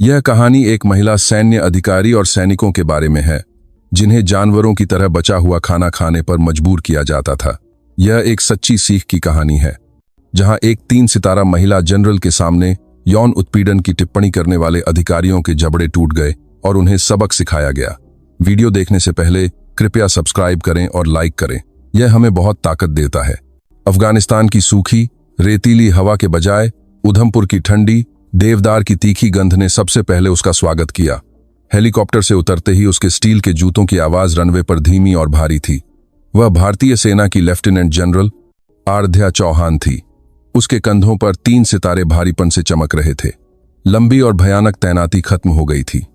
यह कहानी एक महिला सैन्य अधिकारी और सैनिकों के बारे में है जिन्हें जानवरों की तरह बचा हुआ खाना खाने पर मजबूर किया जाता था। यह एक सच्ची सीख की कहानी है जहां एक 3 सितारा महिला जनरल के सामने यौन उत्पीड़न की टिप्पणी करने वाले अधिकारियों के जबड़े टूट गए और उन्हें सबक सिखाया गया। वीडियो देखने से पहले कृपया सब्सक्राइब करें और लाइक करें, यह हमें बहुत ताकत देता है। अफगानिस्तान की सूखी रेतीली हवा के बजाय उधमपुर की ठंडी देवदार की तीखी गंध ने सबसे पहले उसका स्वागत किया। हेलीकॉप्टर से उतरते ही उसके स्टील के जूतों की आवाज रनवे पर धीमी और भारी थी। वह भारतीय सेना की लेफ्टिनेंट जनरल आराध्या चौहान थी। उसके कंधों पर 3 सितारे भारीपन से चमक रहे थे। लंबी और भयानक तैनाती खत्म हो गई थी।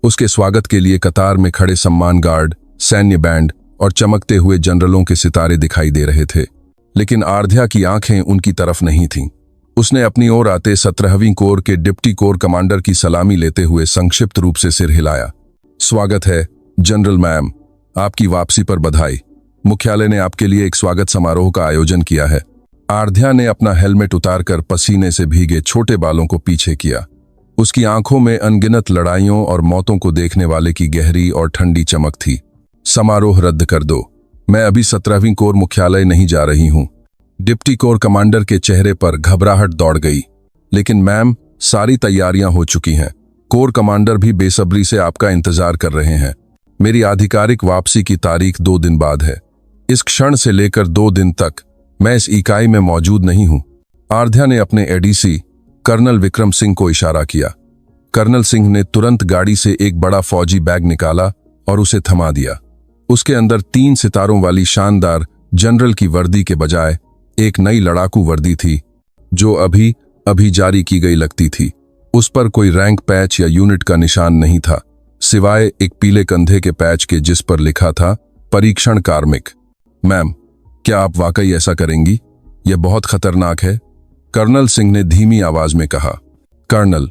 उसके स्वागत के लिए कतार में खड़े सम्मान गार्ड, सैन्य बैंड और चमकते हुए जनरलों के सितारे दिखाई दे रहे थे, लेकिन आराध्या की आंखें उनकी तरफ नहीं थीं। उसने अपनी ओर आते 17वीं कोर के डिप्टी कोर कमांडर की सलामी लेते हुए संक्षिप्त रूप से सिर हिलाया। स्वागत है जनरल मैम, आपकी वापसी पर बधाई। मुख्यालय ने आपके लिए एक स्वागत समारोह का आयोजन किया है। आराध्या ने अपना हेलमेट उतारकर पसीने से भीगे छोटे बालों को पीछे किया। उसकी आंखों में अनगिनत लड़ाइयों और मौतों को देखने वाले की गहरी और ठंडी चमक थी। समारोह रद्द कर दो, मैं अभी 17वीं कोर मुख्यालय नहीं जा रही हूं। डिप्टी कोर कमांडर के चेहरे पर घबराहट दौड़ गई। लेकिन मैम, सारी तैयारियां हो चुकी हैं। कोर कमांडर भी बेसब्री से आपका इंतजार कर रहे हैं। मेरी आधिकारिक वापसी की तारीख 2 दिन बाद है। इस क्षण से लेकर 2 दिन तक मैं इस इकाई में मौजूद नहीं हूं। आराध्या ने अपने एडीसी कर्नल विक्रम सिंह को इशारा किया। कर्नल सिंह ने तुरंत गाड़ी से एक बड़ा फौजी बैग निकाला और उसे थमा दिया। उसके अंदर 3 सितारों वाली शानदार जनरल की वर्दी के बजाय एक नई लड़ाकू वर्दी थी जो अभी जारी की गई लगती थी। उस पर कोई रैंक पैच या यूनिट का निशान नहीं था, सिवाय एक पीले कंधे के पैच के जिस पर लिखा था परीक्षण कार्मिक। मैम, क्या आप वाकई ऐसा करेंगी? यह बहुत खतरनाक है, कर्नल सिंह ने धीमी आवाज में कहा। कर्नल,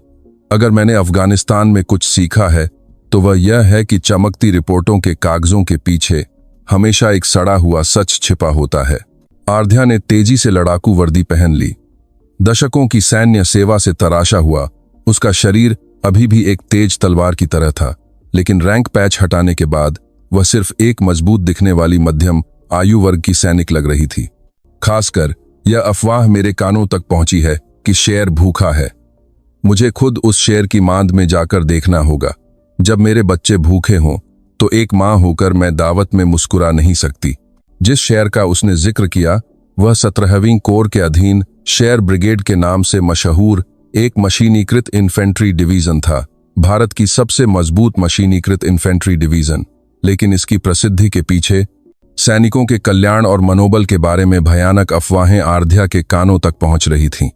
अगर मैंने अफगानिस्तान में कुछ सीखा है तो वह यह है कि चमकती रिपोर्टों के कागजों के पीछे हमेशा एक सड़ा हुआ सच छिपा होता है। आराध्या ने तेजी से लड़ाकू वर्दी पहन ली। दशकों की सैन्य सेवा से तराशा हुआ उसका शरीर अभी भी एक तेज तलवार की तरह था, लेकिन रैंक पैच हटाने के बाद वह सिर्फ एक मजबूत दिखने वाली मध्यम आयु वर्ग की सैनिक लग रही थी। खासकर यह अफवाह मेरे कानों तक पहुंची है कि शेर भूखा है। मुझे खुद उस शेर की मांद में जाकर देखना होगा। जब मेरे बच्चे भूखे हों तो एक मां होकर मैं दावत में मुस्कुरा नहीं सकती। जिस शेर का उसने जिक्र किया वह 17वीं कोर के अधीन शेर ब्रिगेड के नाम से मशहूर एक मशीनीकृत इन्फेंट्री डिवीजन था। भारत की सबसे मजबूत मशीनीकृत इन्फेंट्री डिवीजन। लेकिन इसकी प्रसिद्धि के पीछे सैनिकों के कल्याण और मनोबल के बारे में भयानक अफवाहें आराध्या के कानों तक पहुंच रही थीं।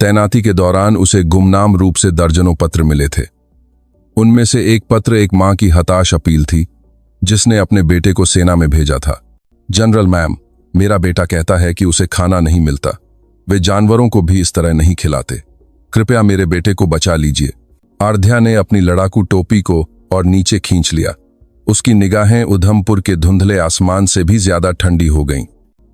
तैनाती के दौरान उसे गुमनाम रूप से दर्जनों पत्र मिले थे। उनमें से एक पत्र एक मां की हताश अपील थी जिसने अपने बेटे को सेना में भेजा था। जनरल मैम, मेरा बेटा कहता है कि उसे खाना नहीं मिलता। वे जानवरों को भी इस तरह नहीं खिलाते। कृपया मेरे बेटे को बचा लीजिए। आराध्या ने अपनी लड़ाकू टोपी को और नीचे खींच लिया। उसकी निगाहें उधमपुर के धुंधले आसमान से भी ज्यादा ठंडी हो गईं।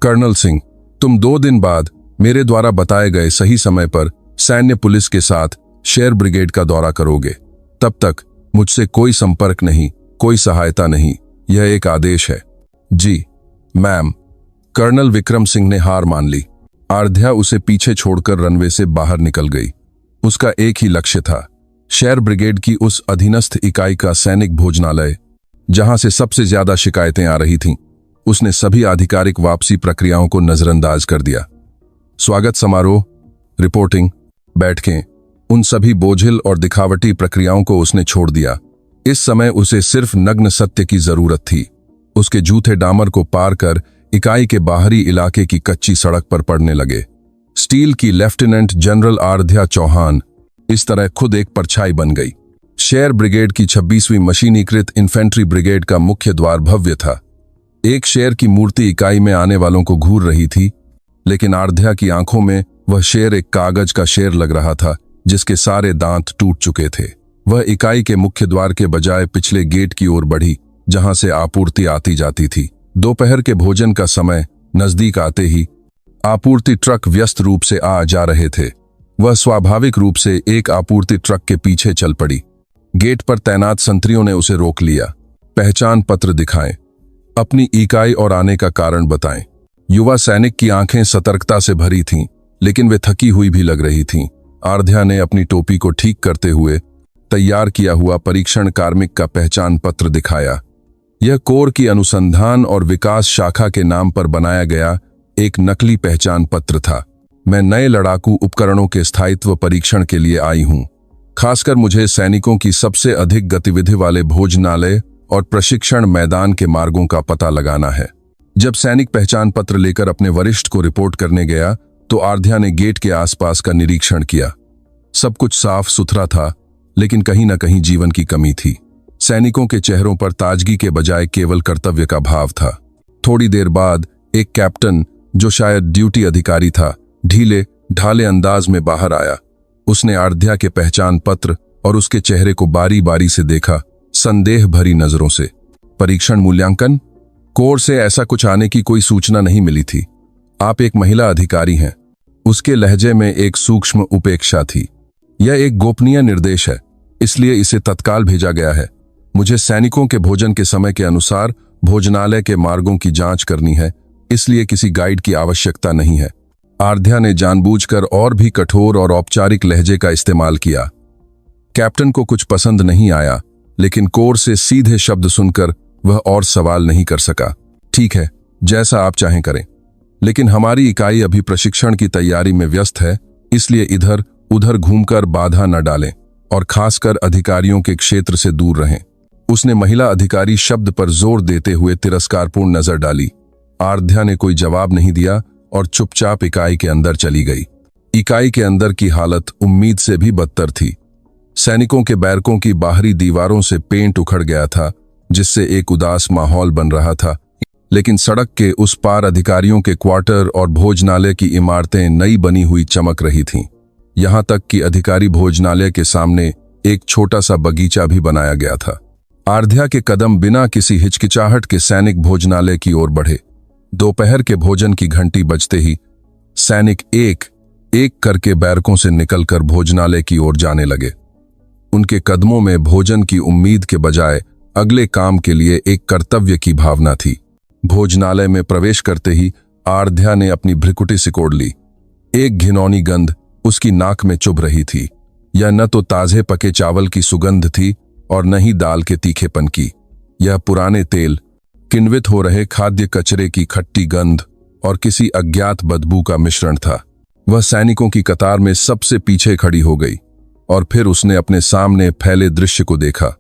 कर्नल सिंह, तुम 2 दिन बाद मेरे द्वारा बताए गए सही समय पर सैन्य पुलिस के साथ शेर ब्रिगेड का दौरा करोगे। तब तक मुझसे कोई संपर्क नहीं, कोई सहायता नहीं। यह एक आदेश है। जी मैम। कर्नल विक्रम सिंह ने हार मान ली। आराध्या उसे पीछे छोड़कर रनवे से बाहर निकल गई। उसका एक ही लक्ष्य था, शेर ब्रिगेड की उस अधीनस्थ इकाई का सैनिक भोजनालय जहां से सबसे ज्यादा शिकायतें आ रही थीं। उसने सभी आधिकारिक वापसी प्रक्रियाओं को नजरअंदाज कर दिया। स्वागत समारोह, रिपोर्टिंग, बैठकें, उन सभी बोझिल और दिखावटी प्रक्रियाओं को उसने छोड़ दिया। इस समय उसे सिर्फ नग्न सत्य की जरूरत थी। उसके जूते डामर को पार कर इकाई के बाहरी इलाके की कच्ची सड़क पर पड़ने लगे। स्टील की लेफ्टिनेंट जनरल आराध्या चौहान इस तरह खुद एक परछाई बन गई। शेर ब्रिगेड की 26वीं मशीनीकृत इन्फेंट्री ब्रिगेड का मुख्य द्वार भव्य था। एक शेर की मूर्ति इकाई में आने वालों को घूर रही थी, लेकिन आराध्या की आंखों में वह शेर एक कागज का शेर लग रहा था जिसके सारे दांत टूट चुके थे। वह इकाई के मुख्य द्वार के बजाय पिछले गेट की ओर बढ़ी जहां से आपूर्ति आती जाती थी। दोपहर के भोजन का समय नजदीक आते ही आपूर्ति ट्रक व्यस्त रूप से आ जा रहे थे। वह स्वाभाविक रूप से एक आपूर्ति ट्रक के पीछे चल पड़ी। गेट पर तैनात संतरियों ने उसे रोक लिया। पहचान पत्र दिखाएं, अपनी इकाई और आने का कारण बताएं। युवा सैनिक की आंखें सतर्कता से भरी थीं, लेकिन वे थकी हुई भी लग रही थीं। आराध्या ने अपनी टोपी को ठीक करते हुए तैयार किया हुआ परीक्षण कार्मिक का पहचान पत्र दिखाया। यह कोर की अनुसंधान और विकास शाखा के नाम पर बनाया गया एक नकली पहचान पत्र था। मैं नए लड़ाकू उपकरणों के स्थायित्व परीक्षण के लिए आई हूं। खासकर मुझे सैनिकों की सबसे अधिक गतिविधि वाले भोजनालय और प्रशिक्षण मैदान के मार्गों का पता लगाना है। जब सैनिक पहचान पत्र लेकर अपने वरिष्ठ को रिपोर्ट करने गया तो आराध्या ने गेट के आसपास का निरीक्षण किया। सब कुछ साफ सुथरा था, लेकिन कहीं न कहीं जीवन की कमी थी। सैनिकों के चेहरों पर ताजगी के बजाय केवल कर्तव्य का भाव था। थोड़ी देर बाद एक कैप्टन, जो शायद ड्यूटी अधिकारी था, ढीले ढाले अंदाज में बाहर आया। उसने आराध्या के पहचान पत्र और उसके चेहरे को बारी बारी से देखा, संदेह भरी नजरों से। परीक्षण मूल्यांकन? कोर से ऐसा कुछ आने की कोई सूचना नहीं मिली थी। आप एक महिला अधिकारी हैं। उसके लहजे में एक सूक्ष्म उपेक्षा थी। यह एक गोपनीय निर्देश है, इसलिए इसे तत्काल भेजा गया है। मुझे सैनिकों के भोजन के समय के अनुसार भोजनालय के मार्गों की जांच करनी है, इसलिए किसी गाइड की आवश्यकता नहीं है। आराध्या ने जानबूझकर और भी कठोर और औपचारिक लहजे का इस्तेमाल किया। कैप्टन को कुछ पसंद नहीं आया, लेकिन कोर से सीधे शब्द सुनकर वह और सवाल नहीं कर सका। ठीक है, जैसा आप चाहें करें, लेकिन हमारी इकाई अभी प्रशिक्षण की तैयारी में व्यस्त है, इसलिए इधर उधर घूमकर बाधा न डालें और खासकर अधिकारियों के क्षेत्र से दूर रहें। उसने महिला अधिकारी शब्द पर जोर देते हुए तिरस्कारपूर्ण नजर डाली। आराध्या ने कोई जवाब नहीं दिया और चुपचाप इकाई के अंदर चली गई। इकाई के अंदर की हालत उम्मीद से भी बदतर थी। सैनिकों के बैरकों की बाहरी दीवारों से पेंट उखड़ गया था, जिससे एक उदास माहौल बन रहा था, लेकिन सड़क के उस पार अधिकारियों के क्वार्टर और भोजनालय की इमारतें नई बनी हुई चमक रही थीं। यहां तक कि अधिकारी भोजनालय के सामने एक छोटा सा बगीचा भी बनाया गया था। आराध्या के कदम बिना किसी हिचकिचाहट के सैनिक भोजनालय की ओर बढ़े। दोपहर के भोजन की घंटी बजते ही सैनिक एक एक करके बैरकों से निकलकर भोजनालय की ओर जाने लगे। उनके कदमों में भोजन की उम्मीद के बजाय अगले काम के लिए एक कर्तव्य की भावना थी। भोजनालय में प्रवेश करते ही आराध्या ने अपनी भ्रिकुटी सिकोड़ ली। एक घिनौनी गंध उसकी नाक में चुभ रही थी। यह न तो ताजे पके चावल की सुगंध थी और न ही दाल के तीखेपन की। यह पुराने तेल, किण्वित हो रहे खाद्य कचरे की खट्टी गंध और किसी अज्ञात बदबू का मिश्रण था। वह सैनिकों की कतार में सबसे पीछे खड़ी हो गई और फिर उसने अपने सामने फैले दृश्य को देखा।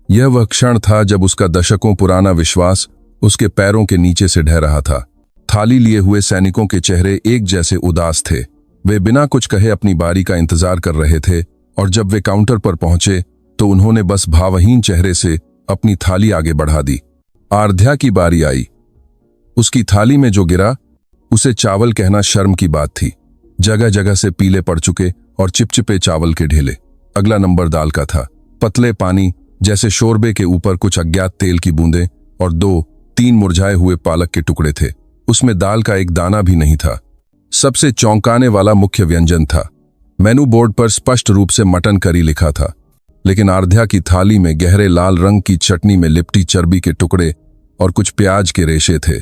यह वह क्षण था जब उसका दशकों पुराना विश्वास उसके पैरों के नीचे से ढह रहा था। थाली लिए हुए सैनिकों के चेहरे एक जैसे उदास थे। वे बिना कुछ कहे अपनी बारी का इंतजार कर रहे थे और जब वे काउंटर पर पहुंचे तो उन्होंने बस भावहीन चेहरे से अपनी थाली आगे बढ़ा दी। आराध्या की बारी आई। उसकी थाली में जो गिरा उसे चावल कहना शर्म की बात थी। जगह जगह से पीले पड़ चुके और चिपचिपे चावल के ढेले। अगला नंबर दाल का था। पतले पानी जैसे शोरबे के ऊपर कुछ अज्ञात तेल की बूंदें और 2-3 मुरझाए हुए पालक के टुकड़े थे। उसमें दाल का एक दाना भी नहीं था। सबसे चौंकाने वाला मुख्य व्यंजन था। मेनू बोर्ड पर स्पष्ट रूप से मटन करी लिखा था, लेकिन आराध्या की थाली में गहरे लाल रंग की चटनी में लिपटी चर्बी के टुकड़े और कुछ प्याज के रेशे थे।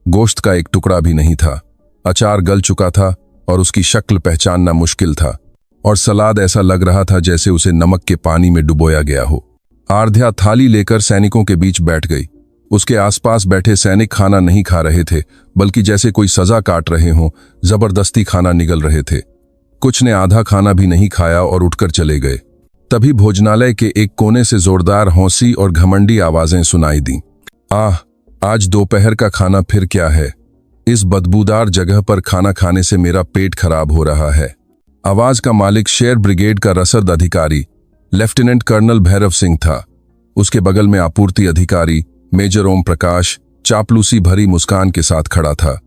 गोश्त का एक टुकड़ा भी नहीं था। अचार गल चुका था और उसकी शक्ल पहचानना मुश्किल था, और सलाद ऐसा लग रहा था जैसे उसे नमक के पानी में डुबोया गया हो। आराध्या थाली लेकर सैनिकों के बीच बैठ गई। उसके आसपास बैठे सैनिक खाना नहीं खा रहे थे, बल्कि जैसे कोई सजा काट रहे हों, जबरदस्ती खाना निगल रहे थे। कुछ ने आधा खाना भी नहीं खाया और उठकर चले गए। तभी भोजनालय के एक कोने से जोरदार हौंसी और घमंडी आवाजें सुनाई दीं। आह, आज दोपहर का खाना फिर क्या है? इस बदबूदार जगह पर खाना खाने से मेरा पेट खराब हो रहा है। आवाज का मालिक शेर ब्रिगेड का रसद अधिकारी लेफ्टिनेंट कर्नल भैरव सिंह था। उसके बगल में आपूर्ति अधिकारी मेजर ओम प्रकाश चापलूसी भरी मुस्कान के साथ खड़ा था।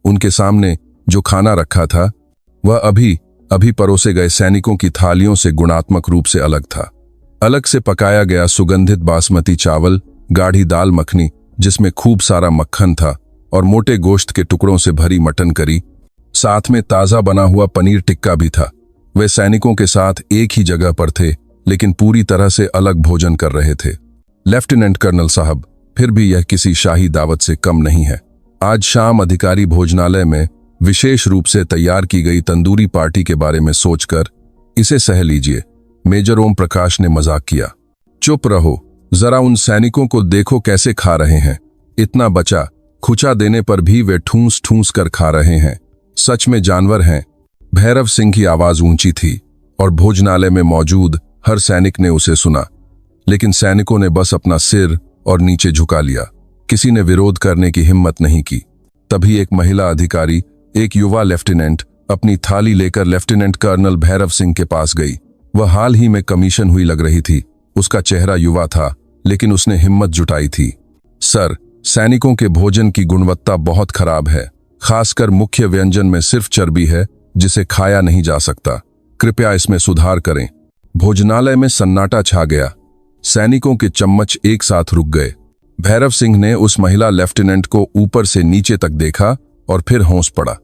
उनके सामने जो खाना रखा था वह अभी परोसे गए सैनिकों की थालियों से गुणात्मक रूप से अलग था। अलग से पकाया गया सुगंधित बासमती चावल, गाढ़ी दाल मखनी जिसमें खूब सारा मक्खन था और मोटे गोश्त के टुकड़ों से भरी मटन करी, साथ में ताजा बना हुआ पनीर टिक्का भी था। वे सैनिकों के साथ एक ही जगह पर थे, लेकिन पूरी तरह से अलग भोजन कर रहे थे। लेफ्टिनेंट कर्नल साहब, फिर भी यह किसी शाही दावत से कम नहीं है। आज शाम अधिकारी भोजनालय में विशेष रूप से तैयार की गई तंदूरी पार्टी के बारे में सोचकर इसे सह लीजिए। मेजर ओम प्रकाश ने मजाक किया। चुप रहो, जरा उन सैनिकों को देखो कैसे खा रहे हैं। इतना बचा खुचा देने पर भी वे ठूंस ठूंस कर खा रहे हैं। सच में जानवर हैं। भैरव सिंह की आवाज ऊंची थी और भोजनालय में मौजूद हर सैनिक ने उसे सुना, लेकिन सैनिकों ने बस अपना सिर और नीचे झुका लिया। किसी ने विरोध करने की हिम्मत नहीं की। तभी एक महिला अधिकारी, एक युवा लेफ्टिनेंट, अपनी थाली लेकर लेफ्टिनेंट कर्नल भैरव सिंह के पास गई। वह हाल ही में कमीशन हुई लग रही थी। उसका चेहरा युवा था, लेकिन उसने हिम्मत जुटाई थी। सर, सैनिकों के भोजन की गुणवत्ता बहुत खराब है। खासकर मुख्य व्यंजन में सिर्फ चर्बी है, जिसे खाया नहीं जा सकता। कृपया इसमें सुधार करें। भोजनालय में सन्नाटा छा गया। सैनिकों के चम्मच एक साथ रुक गए। भैरव सिंह ने उस महिला लेफ्टिनेंट को ऊपर से नीचे तक देखा और फिर होश पड़ा।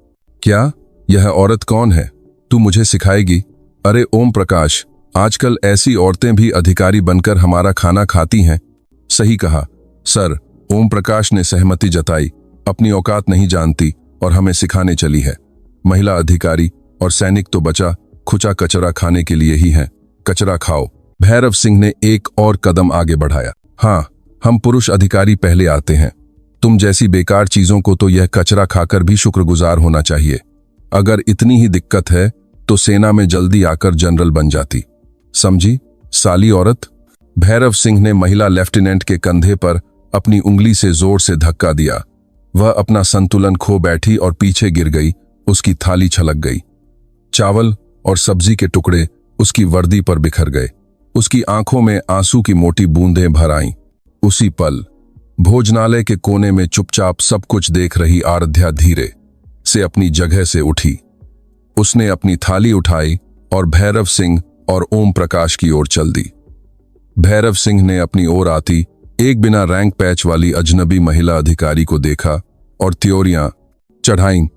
क्या यह औरत कौन है? तू मुझे सिखाएगी? अरे ओम प्रकाश, आजकल ऐसी औरतें भी अधिकारी बनकर हमारा खाना खाती हैं। सही कहा सर, ओम प्रकाश ने सहमति जताई। अपनी औकात नहीं जानती और हमें सिखाने चली है। महिला अधिकारी और सैनिक तो बचा खुचा कचरा खाने के लिए ही हैं। कचरा खाओ। भैरव सिंह ने एक और कदम आगे बढ़ाया। हाँ, हम पुरुष अधिकारी पहले आते हैं। तुम जैसी बेकार चीजों को तो यह कचरा खाकर भी शुक्रगुजार होना चाहिए। अगर इतनी ही दिक्कत है तो सेना में जल्दी आकर जनरल बन जाती। समझी साली औरत? भैरव सिंह ने महिला लेफ्टिनेंट के कंधे पर अपनी उंगली से जोर से धक्का दिया। वह अपना संतुलन खो बैठी और पीछे गिर गई। उसकी थाली छलक गई। चावल और सब्जी के टुकड़े उसकी वर्दी पर बिखर गए। उसकी आंखों में आंसू की मोटी बूंदें भर आईं। उसी पल भोजनालय के कोने में चुपचाप सब कुछ देख रही आराध्या धीरे से अपनी जगह से उठी। उसने अपनी थाली उठाई और भैरव सिंह और ओम प्रकाश की ओर चल दी। भैरव सिंह ने अपनी ओर आती एक बिना रैंक पैच वाली अजनबी महिला अधिकारी को देखा और त्योरियां चढ़ाईं।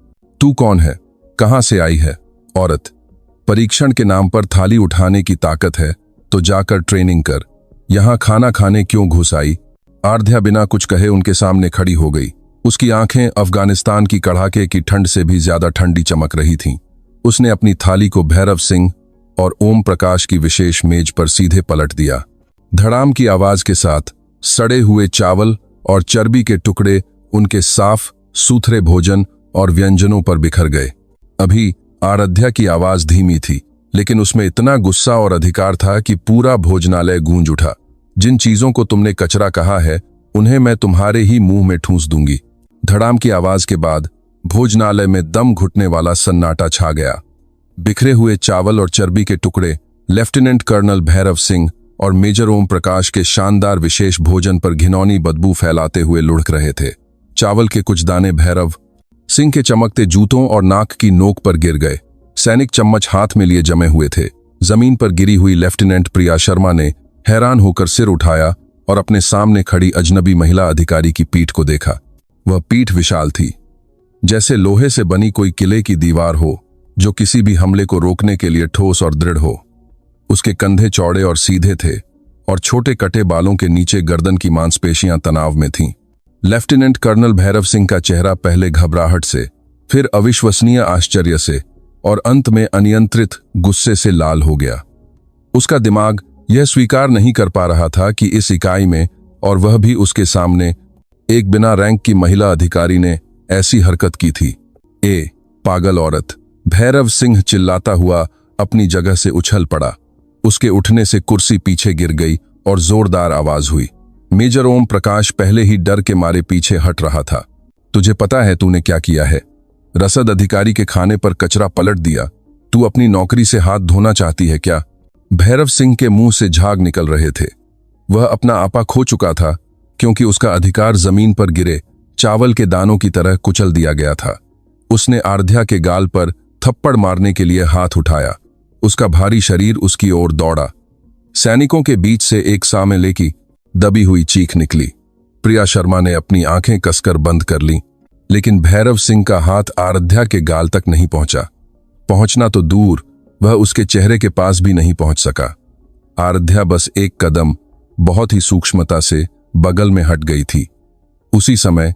तू कौन है? कहां से आई है? औरत, परीक्षण के नाम पर थाली उठाने की ताकत है तो जाकर ट्रेनिंग कर। यहां खाना खाने क्यों घुस आई? आराध्या बिना कुछ कहे उनके सामने खड़ी हो गई। उसकी आंखें अफगानिस्तान की कड़ाके की ठंड से भी ज्यादा ठंडी चमक रही थीं। उसने अपनी थाली को भैरव सिंह और ओम प्रकाश की विशेष मेज पर सीधे पलट दिया। धड़ाम की आवाज के साथ सड़े हुए चावल और चर्बी के टुकड़े उनके साफ सूथरे भोजन और व्यंजनों पर बिखर गए। अभी आराध्या की आवाज धीमी थी, लेकिन उसमें इतना गुस्सा और अधिकार था कि पूरा भोजनालय गूंज उठा। जिन चीजों को तुमने कचरा कहा है, उन्हें मैं तुम्हारे ही मुंह में ठूंस दूंगी। धड़ाम की आवाज के बाद भोजनालय में दम घुटने वाला सन्नाटा छा गया। बिखरे हुए चावल और चर्बी के टुकड़े लेफ्टिनेंट कर्नल भैरव सिंह और मेजर ओम प्रकाश के शानदार विशेष भोजन पर घिनौनी बदबू फैलाते हुए लुढ़क रहे थे। चावल के कुछ दाने भैरव सिंह के चमकते जूतों और नाक की नोक पर गिर गए। सैनिक चम्मच हाथ में लिए जमे हुए थे। जमीन पर गिरी हुई लेफ्टिनेंट प्रिया शर्मा ने हैरान होकर सिर उठाया और अपने सामने खड़ी अजनबी महिला अधिकारी की पीठ को देखा। वह पीठ विशाल थी, जैसे लोहे से बनी कोई किले की दीवार हो जो किसी भी हमले को रोकने के लिए ठोस और दृढ़ हो। उसके कंधे चौड़े और सीधे थे और छोटे कटे बालों के नीचे गर्दन की मांसपेशियां तनाव में थीं। लेफ्टिनेंट कर्नल भैरव सिंह का चेहरा पहले घबराहट से, फिर अविश्वसनीय आश्चर्य से और अंत में अनियंत्रित गुस्से से लाल हो गया। उसका दिमाग यह स्वीकार नहीं कर पा रहा था कि इस इकाई में, और वह भी उसके सामने, एक बिना रैंक की महिला अधिकारी ने ऐसी हरकत की थी। पागल औरत! भैरव सिंह चिल्लाता हुआ अपनी जगह से उछल पड़ा। उसके उठने से कुर्सी पीछे गिर गई और जोरदार आवाज हुई। मेजर ओम प्रकाश पहले ही डर के मारे पीछे हट रहा था। तुझे पता है तूने क्या किया है? रसद अधिकारी के खाने पर कचरा पलट दिया। तू अपनी नौकरी से हाथ धोना चाहती है क्या? भैरव सिंह के मुंह से झाग निकल रहे थे। वह अपना आपा खो चुका था, क्योंकि उसका अधिकार जमीन पर गिरे चावल के दानों की तरह कुचल दिया गया था। उसने आराध्या के गाल पर थप्पड़ मारने के लिए हाथ उठाया। उसका भारी शरीर उसकी ओर दौड़ा। सैनिकों के बीच से एक सामेले की दबी हुई चीख निकली। प्रिया शर्मा ने अपनी आंखें कसकर बंद कर लीं, लेकिन भैरव सिंह का हाथ आराध्या के गाल तक नहीं पहुंचा। पहुंचना तो दूर, वह उसके चेहरे के पास भी नहीं पहुंच सका। आराध्या बस एक कदम बहुत ही सूक्ष्मता से बगल में हट गई थी। उसी समय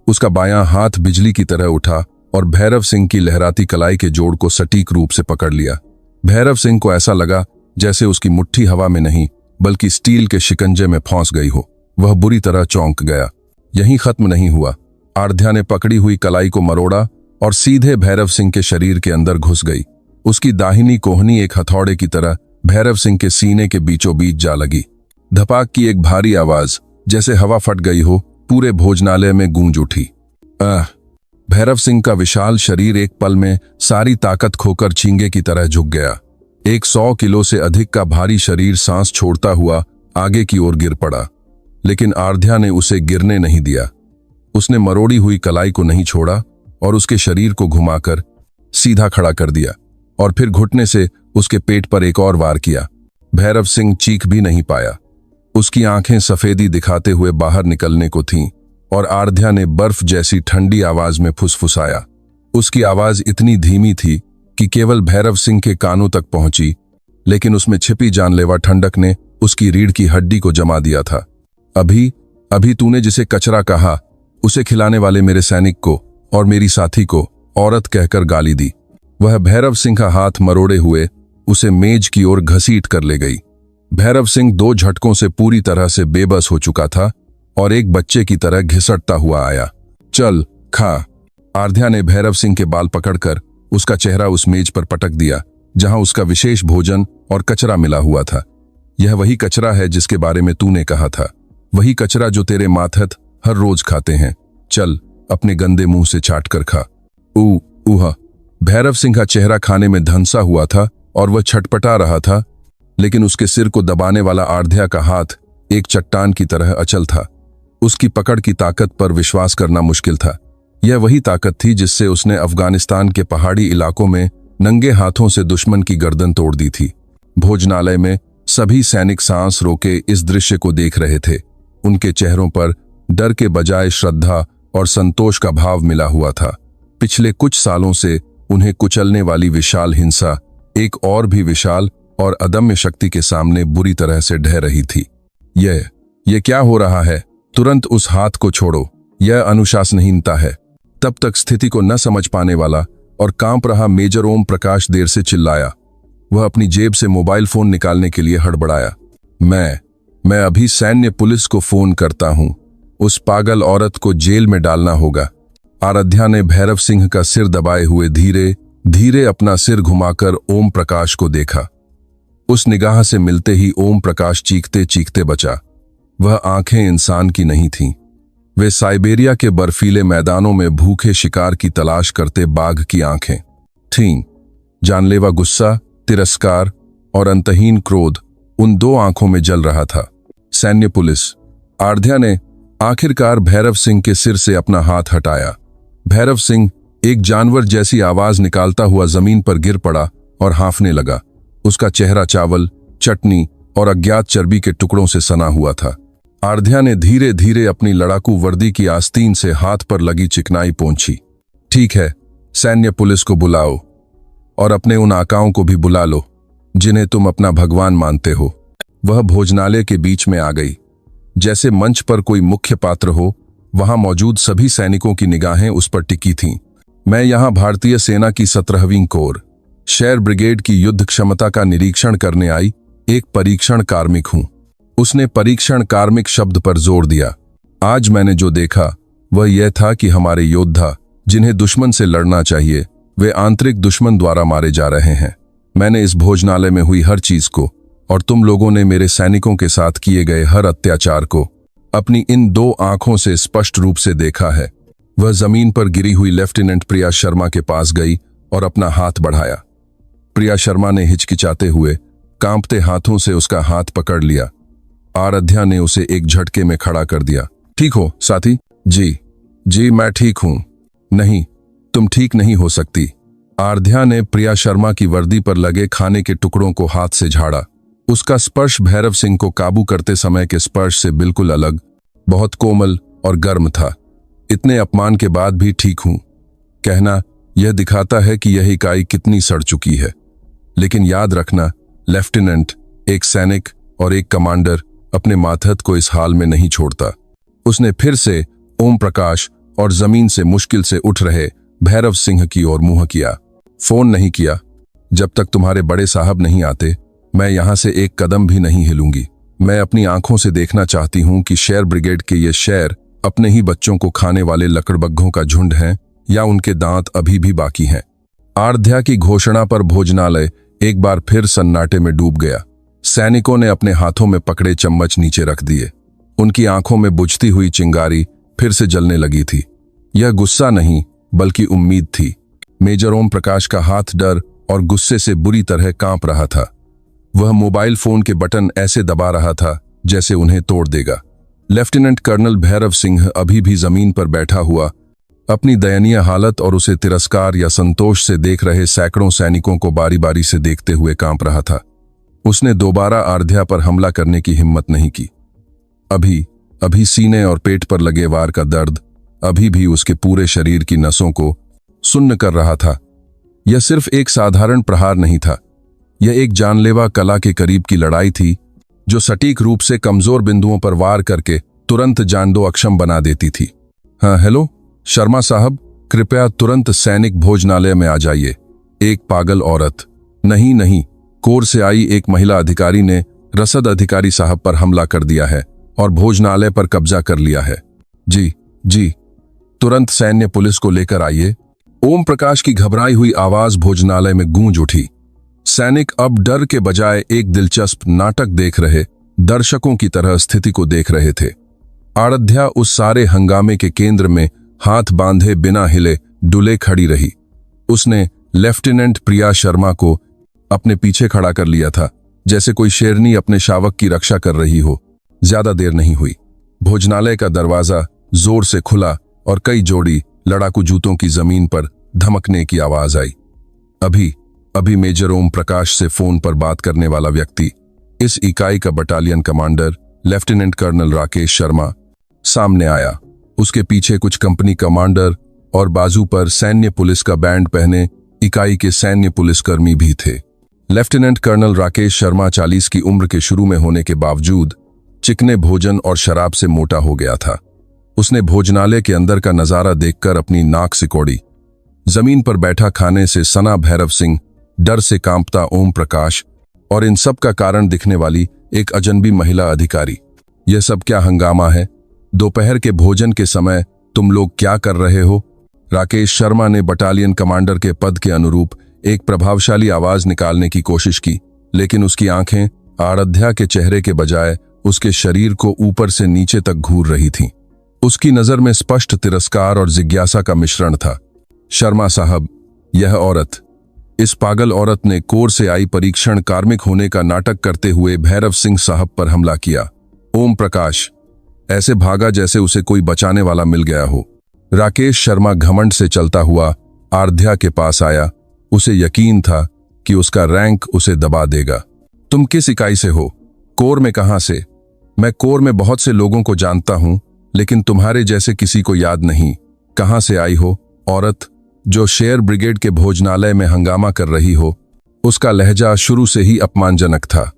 उसका बायां हाथ बिजली की तरह उठा और भैरव सिंह की लहराती कलाई के जोड़ को सटीक रूप से पकड़ लिया। भैरव सिंह को ऐसा लगा जैसे उसकी मुट्ठी हवा में नहीं बल्कि स्टील के शिकंजे में फंस गई हो। वह बुरी तरह चौंक गया। यहीं खत्म नहीं हुआ। आराध्या ने पकड़ी हुई कलाई को मरोड़ा और सीधे भैरव सिंह के शरीर के अंदर घुस गई। उसकी दाहिनी कोहनी एक हथौड़े की तरह भैरव सिंह के सीने के बीचों बीच जा लगी। धपाक की एक भारी आवाज जैसे हवा फट गई हो पूरे भोजनालय में गूंज उठी। भैरव सिंह का विशाल शरीर एक पल में सारी ताकत खोकर छींगे की तरह झुक गया। 100 किलो से अधिक का भारी शरीर सांस छोड़ता हुआ आगे की ओर गिर पड़ा, लेकिन आराध्या ने उसे गिरने नहीं दिया। उसने मरोड़ी हुई कलाई को नहीं छोड़ा और उसके शरीर को घुमाकर सीधा खड़ा कर दिया और फिर घुटने से उसके पेट पर एक और वार किया। भैरव सिंह चीख भी नहीं पाया। उसकी आंखें सफेदी दिखाते हुए बाहर निकलने को थीं और आराध्या ने बर्फ जैसी ठंडी आवाज में फुसफुसाया। उसकी आवाज इतनी धीमी थी कि केवल भैरव सिंह के कानों तक पहुंची, लेकिन उसमें छिपी जानलेवा ठंडक ने उसकी रीढ़ की हड्डी को जमा दिया था। अभी तूने जिसे कचरा कहा, उसे खिलाने वाले मेरे सैनिक को और मेरी साथी को औरत कहकर गाली दी। वह भैरव सिंह का हाथ मरोड़े हुए उसे मेज की ओर घसीट कर ले गई। भैरव सिंह 2 झटकों से पूरी तरह से बेबस हो चुका था और एक बच्चे की तरह घिसटता हुआ आया। चल खा। आराध्या ने भैरव सिंह के बाल पकड़कर उसका चेहरा उस मेज पर पटक दिया जहां उसका विशेष भोजन और कचरा मिला हुआ था। यह वही कचरा है जिसके बारे में तूने कहा था, वही कचरा जो तेरे मातहत हर रोज खाते हैं। चल अपने गंदे मुंह से चाट कर खा। ऊहा। भैरव सिंह का चेहरा खाने में धंसा हुआ था और वह छटपटा रहा था, लेकिन उसके सिर को दबाने वाला आराध्या का हाथ एक चट्टान की तरह अचल था। उसकी पकड़ की ताकत पर विश्वास करना मुश्किल था। यह वही ताकत थी जिससे उसने अफगानिस्तान के पहाड़ी इलाकों में नंगे हाथों से दुश्मन की गर्दन तोड़ दी थी। भोजनालय में सभी सैनिक सांस रोके इस दृश्य को देख रहे थे। उनके चेहरों पर डर के बजाय श्रद्धा और संतोष का भाव मिला हुआ था। पिछले कुछ सालों से उन्हें कुचलने वाली विशाल हिंसा एक और भी विशाल और अदम्य शक्ति के सामने बुरी तरह से ढह रही थी। यह क्या हो रहा है? तुरंत उस हाथ को छोड़ो। यह अनुशासनहीनता है। तब तक स्थिति को न समझ पाने वाला और कांप रहा मेजर ओम प्रकाश देर से चिल्लाया। वह अपनी जेब से मोबाइल फोन निकालने के लिए हड़बड़ाया। मैं अभी सैन्य पुलिस को फोन करता हूं। उस पागल औरत को जेल में डालना होगा। आराध्या ने भैरव सिंह का सिर दबाए हुए धीरे धीरे अपना सिर घुमाकर ओम प्रकाश को देखा। उस निगाह से मिलते ही ओम प्रकाश चीखते चीखते बचा। वह आंखें इंसान की नहीं थीं। वे साइबेरिया के बर्फीले मैदानों में भूखे शिकार की तलाश करते बाघ की आंखें थीं। जानलेवा गुस्सा, तिरस्कार और अंतहीन क्रोध उन 2 आंखों में जल रहा था। सैन्य पुलिस। आराध्या ने आखिरकार भैरव सिंह के सिर से अपना हाथ हटाया। भैरव सिंह एक जानवर जैसी आवाज निकालता हुआ जमीन पर गिर पड़ा और हांफने लगा। उसका चेहरा चावल, चटनी और अज्ञात चर्बी के टुकड़ों से सना हुआ था। आराध्या ने धीरे धीरे अपनी लड़ाकू वर्दी की आस्तीन से हाथ पर लगी चिकनाई पोंछी। ठीक है, सैन्य पुलिस को बुलाओ और अपने उन आकाओं को भी बुला लो जिन्हें तुम अपना भगवान मानते हो। वह भोजनालय के बीच में आ गई। जैसे मंच पर कोई मुख्य पात्र हो, वहां मौजूद सभी सैनिकों की निगाहें उस पर टिकी थीं। मैं यहां भारतीय सेना की 17वीं कोर शेर ब्रिगेड की युद्ध क्षमता का निरीक्षण करने आई एक परीक्षण कार्मिक हूं। उसने परीक्षण कार्मिक शब्द पर जोर दिया। आज मैंने जो देखा वह यह था कि हमारे योद्धा, जिन्हें दुश्मन से लड़ना चाहिए, वे आंतरिक दुश्मन द्वारा मारे जा रहे हैं। मैंने इस भोजनालय में हुई हर चीज को और तुम लोगों ने मेरे सैनिकों के साथ किए गए हर अत्याचार को अपनी इन 2 आंखों से स्पष्ट रूप से देखा है। वह जमीन पर गिरी हुई लेफ्टिनेंट प्रिया शर्मा के पास गई और अपना हाथ बढ़ाया। प्रिया शर्मा ने हिचकिचाते हुए कांपते हाथों से उसका हाथ पकड़ लिया। आराध्या ने उसे एक झटके में खड़ा कर दिया। ठीक हो साथी? जी मैं ठीक हूं। नहीं, तुम ठीक नहीं हो सकती। आराध्या ने प्रिया शर्मा की वर्दी पर लगे खाने के टुकड़ों को हाथ से झाड़ा। उसका स्पर्श भैरव सिंह को काबू करते समय के स्पर्श से बिल्कुल अलग, बहुत कोमल और गर्म था। इतने अपमान के बाद भी ठीक हूं कहना यह दिखाता है कि यह इकाई कितनी सड़ चुकी है। लेकिन याद रखना, लेफ्टिनेंट, एक सैनिक और एक कमांडर अपने मातहत को इस हाल में नहीं छोड़ता। उसने फिर से ओम प्रकाश और जमीन से मुश्किल से उठ रहे भैरव सिंह की ओर मुंह किया। फोन नहीं किया। जब तक तुम्हारे बड़े साहब नहीं आते, मैं यहां से एक कदम भी नहीं हिलूंगी। मैं अपनी आंखों से देखना चाहती हूं कि शेर ब्रिगेड के ये शेर अपने ही बच्चों को खाने वाले लकड़बग्घों का झुंड हैं या उनके दांत अभी भी बाकी हैं। आराध्या की घोषणा पर भोजनालय एक बार फिर सन्नाटे में डूब गया। सैनिकों ने अपने हाथों में पकड़े चम्मच नीचे रख दिए। उनकी आंखों में बुझती हुई चिंगारी फिर से जलने लगी थी। यह गुस्सा नहीं, बल्कि उम्मीद थी। मेजर ओम प्रकाश का हाथ डर और गुस्से से बुरी तरह कांप रहा था। वह मोबाइल फोन के बटन ऐसे दबा रहा था जैसे उन्हें तोड़ देगा। लेफ्टिनेंट कर्नल भैरव सिंह अभी भी जमीन पर बैठा हुआ अपनी दयनीय हालत और उसे तिरस्कार या संतोष से देख रहे सैकड़ों सैनिकों को बारी बारी से देखते हुए कांप रहा था। उसने दोबारा आराध्या पर हमला करने की हिम्मत नहीं की। अभी सीने और पेट पर लगे वार का दर्द अभी भी उसके पूरे शरीर की नसों को सुन्न कर रहा था। यह सिर्फ एक साधारण प्रहार नहीं था, यह एक जानलेवा कला के करीब की लड़ाई थी, जो सटीक रूप से कमजोर बिंदुओं पर वार करके तुरंत जान दो अक्षम बना देती थी। हाँ, हेलो शर्मा साहब, कृपया तुरंत सैनिक भोजनालय में आ जाइए। एक पागल औरत, नहीं, कोर से आई एक महिला अधिकारी ने रसद अधिकारी साहब पर हमला कर दिया है और भोजनालय पर कब्जा कर लिया है। जी, तुरंत सैन्य पुलिस को लेकर आइए। ओम प्रकाश की घबराई हुई आवाज भोजनालय में गूंज उठी। सैनिक अब डर के बजाय एक दिलचस्प नाटक देख रहे दर्शकों की तरह स्थिति को देख रहे थे। आराध्या उस सारे हंगामे के केंद्र में हाथ बांधे बिना हिले डुले खड़ी रही। उसने लेफ्टिनेंट प्रिया शर्मा को अपने पीछे खड़ा कर लिया था, जैसे कोई शेरनी अपने शावक की रक्षा कर रही हो। ज्यादा देर नहीं हुई, भोजनालय का दरवाजा जोर से खुला और कई जोड़ी लड़ाकू जूतों की जमीन पर धमकने की आवाज आई। अभी मेजर ओम प्रकाश से फोन पर बात करने वाला व्यक्ति, इस इकाई का battalion commander lieutenant colonel Rakesh Sharma सामने आया। उसके पीछे कुछ कंपनी कमांडर और बाजू पर सैन्य पुलिस का बैंड पहने इकाई के सैन्य पुलिसकर्मी भी थे। लेफ्टिनेंट कर्नल राकेश शर्मा 40 की उम्र के शुरू में होने के बावजूद चिकने भोजन और शराब से मोटा हो गया था। उसने भोजनालय के अंदर का नजारा देखकर अपनी नाक सिकोड़ी। जमीन पर बैठा खाने से सना भैरव सिंह, डर से कांपता ओम प्रकाश और इन सब का कारण दिखने वाली एक अजनबी महिला अधिकारी। यह सब क्या हंगामा है? दोपहर के भोजन के समय तुम लोग क्या कर रहे हो? राकेश शर्मा ने बटालियन कमांडर के पद के अनुरूप एक प्रभावशाली आवाज निकालने की कोशिश की, लेकिन उसकी आंखें आराध्या के चेहरे के बजाय उसके शरीर को ऊपर से नीचे तक घूर रही थीं। उसकी नजर में स्पष्ट तिरस्कार और जिज्ञासा का मिश्रण था। शर्मा साहब, यह औरत, इस पागल औरत ने कोर से आई परीक्षण कार्मिक होने का नाटक करते हुए भैरव सिंह साहब पर हमला किया। ओम प्रकाश ऐसे भागा जैसे उसे कोई बचाने वाला मिल गया हो। राकेश शर्मा घमंड से चलता हुआ आराध्या के पास आया। उसे यकीन था कि उसका रैंक उसे दबा देगा। तुम किस इकाई से हो? कोर में कहां से? मैं कोर में बहुत से लोगों को जानता हूं, लेकिन तुम्हारे जैसे किसी को याद नहीं। कहां से आई हो? औरत जो शेर ब्रिगेड के भोजनालय में हंगामा कर रही हो। उसका लहजा शुरू से ही अपमानजनक था।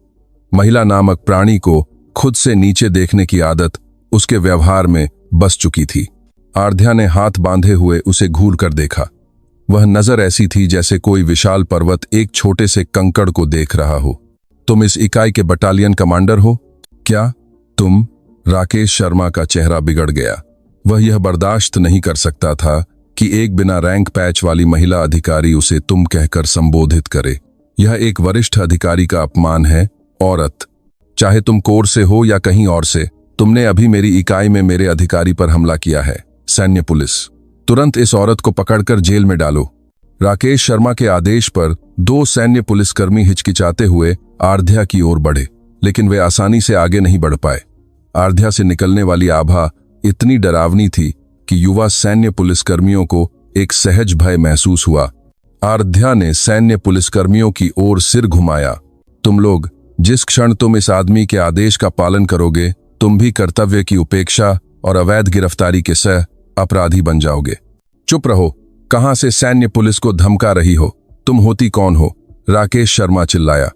महिला नामक प्राणी को खुद से नीचे देखने की आदत उसके व्यवहार में बस चुकी थी। आराध्या ने हाथ बांधे हुए उसे घूर कर देखा। वह नजर ऐसी थी जैसे कोई विशाल पर्वत एक छोटे से कंकड़ को देख रहा हो। तुम इस इकाई के बटालियन कमांडर हो क्या? तुम? राकेश शर्मा का चेहरा बिगड़ गया। वह यह बर्दाश्त नहीं कर सकता था कि एक बिना रैंक पैच वाली महिला अधिकारी उसे तुम कहकर संबोधित करे। यह एक वरिष्ठ अधिकारी का अपमान है। औरत, चाहे तुम कोर से हो या कहीं और से, तुमने अभी मेरी इकाई में मेरे अधिकारी पर हमला किया है। सैन्य पुलिस, तुरंत इस औरत को पकड़कर जेल में डालो। राकेश शर्मा के आदेश पर 2 सैन्य पुलिसकर्मी हिचकिचाते हुए आराध्या की ओर बढ़े, लेकिन वे आसानी से आगे नहीं बढ़ पाए। आराध्या से निकलने वाली आभा इतनी डरावनी थी कि युवा सैन्य पुलिसकर्मियों को एक सहज भय महसूस हुआ। आराध्या ने सैन्य पुलिसकर्मियों की ओर सिर घुमाया। तुम लोग, जिस क्षण तुम इस आदमी के आदेश का पालन करोगे, तुम भी कर्तव्य की उपेक्षा और अवैध गिरफ्तारी के सह अपराधी बन जाओगे। चुप रहो। कहां से सैन्य पुलिस को धमका रही हो? तुम होती कौन हो? राकेश शर्मा चिल्लाया।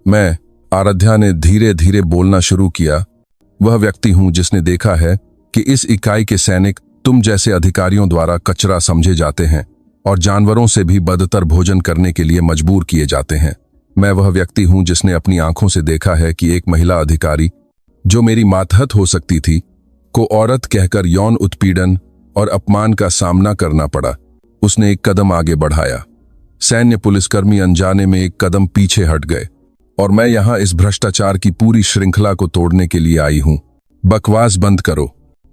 मैं, आराध्या ने धीरे धीरे बोलना शुरू किया, वह व्यक्ति हूं जिसने देखा है कि इस इकाई के सैनिक तुम जैसे अधिकारियों द्वारा कचरा समझे जाते हैं और जानवरों से भी बदतर भोजन करने के लिए मजबूर किए जाते हैं। मैं वह व्यक्ति हूं जिसने अपनी आंखों से देखा है कि एक महिला अधिकारी, जो मेरी मातहत हो सकती थी, को औरत कहकर यौन उत्पीड़न और अपमान का सामना करना पड़ा। उसने एक कदम आगे बढ़ाया। सैन्य पुलिसकर्मी अनजाने में एक कदम पीछे हट गए और मैं यहां इस भ्रष्टाचार की पूरी श्रृंखला को तोड़ने के लिए आई हूं। बकवास बंद करो।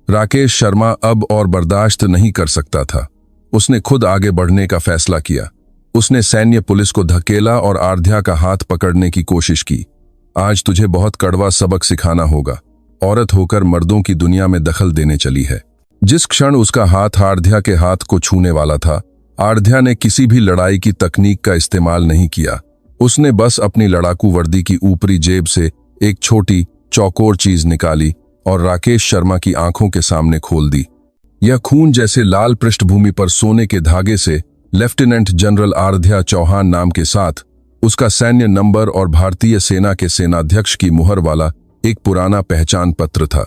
राकेश शर्मा अब और बर्दाश्त नहीं कर सकता था। उसने खुद आगे बढ़ने का फैसला किया। उसने सैन्य पुलिस को धकेला और आराध्या का हाथ पकड़ने की कोशिश की। आज तुझे बहुत कड़वा सबक सिखाना होगा। औरत होकर मर्दों की दुनिया में दखल देने चली है। जिस क्षण उसका हाथ आराध्या के हाथ को छूने वाला था, आराध्या ने किसी भी लड़ाई की तकनीक का इस्तेमाल नहीं किया। उसने बस अपनी लड़ाकू वर्दी की ऊपरी जेब से एक छोटी चौकोर चीज निकाली और राकेश शर्मा की आंखों के सामने खोल दी। यह खून जैसे लाल पृष्ठभूमि पर सोने के धागे से लेफ्टिनेंट जनरल आराध्या चौहान नाम के साथ उसका सैन्य नंबर और भारतीय सेना के सेनाध्यक्ष की मुहर वाला एक पुराना पहचान पत्र था।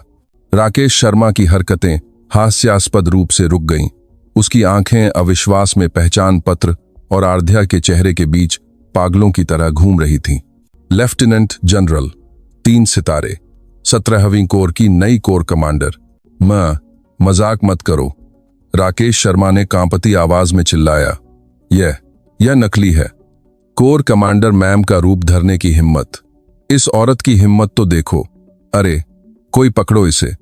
राकेश शर्मा की हरकतें हास्यास्पद रूप से रुक गईं। उसकी आंखें अविश्वास में पहचान पत्र और आराध्या के चेहरे के बीच पागलों की तरह घूम रही थीं। लेफ्टिनेंट जनरल, 3 सितारे, 17वीं कोर की नई कोर कमांडर। मजाक मत करो, राकेश शर्मा ने कांपती आवाज में चिल्लाया। यह नकली है। कोर कमांडर मैम का रूप धरने की हिम्मत, इस औरत की हिम्मत तो देखो। अरे कोई पकड़ो इसे।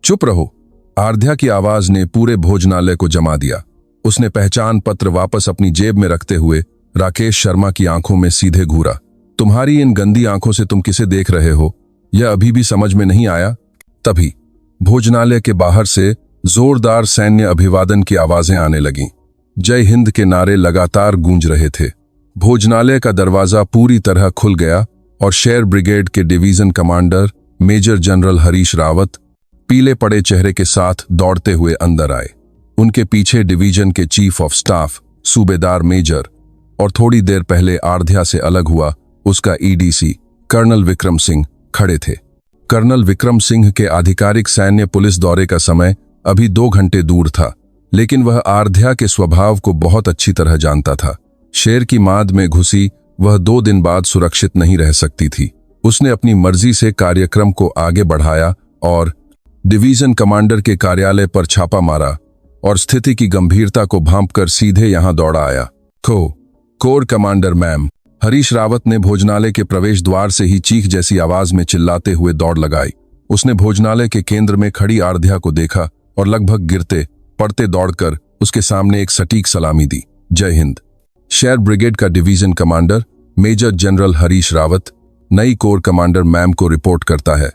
चुप रहो। आराध्या की आवाज ने पूरे भोजनालय को जमा दिया। उसने पहचान पत्र वापस अपनी जेब में रखते हुए राकेश शर्मा की आंखों में सीधे घूरा। तुम्हारी इन गंदी आंखों से तुम किसे देख रहे हो, यह अभी भी समझ में नहीं आया? तभी भोजनालय के बाहर से जोरदार सैन्य अभिवादन की आवाजें आने लगीं। जय हिंद के नारे लगातार गूंज रहे थे। भोजनालय का दरवाजा पूरी तरह खुल गया और शेर ब्रिगेड के division commander major general Harish Rawat पीले पड़े चेहरे के साथ दौड़ते हुए अंदर आए। उनके पीछे डिवीजन के चीफ ऑफ स्टाफ सूबेदार मेजर और थोड़ी देर पहले आराध्या से अलग हुआ उसका ईडीसी कर्नल विक्रम सिंह खड़े थे। कर्नल विक्रम सिंह के आधिकारिक सैन्य पुलिस दौरे का समय अभी 2 घंटे दूर था, लेकिन वह आराध्या के स्वभाव को बहुत अच्छी तरह जानता था। शेर की माद में घुसी वह 2 दिन बाद सुरक्षित नहीं रह सकती थी। उसने अपनी मर्जी से कार्यक्रम को आगे बढ़ाया और डिवीजन कमांडर के कार्यालय पर छापा मारा और स्थिति की गंभीरता को भांपकर सीधे यहां दौड़ा आया। Core commander ma'am, Harish Rawat ने भोजनालय के प्रवेश द्वार से ही चीख जैसी आवाज में चिल्लाते हुए दौड़ लगाई। उसने भोजनालय के केंद्र में खड़ी आराध्या को देखा और लगभग गिरते पड़ते दौड़कर उसके सामने एक सटीक सलामी दी। जय हिंद। शेर ब्रिगेड का division commander major general Harish Rawat नई कोर कमांडर मैम को रिपोर्ट करता है।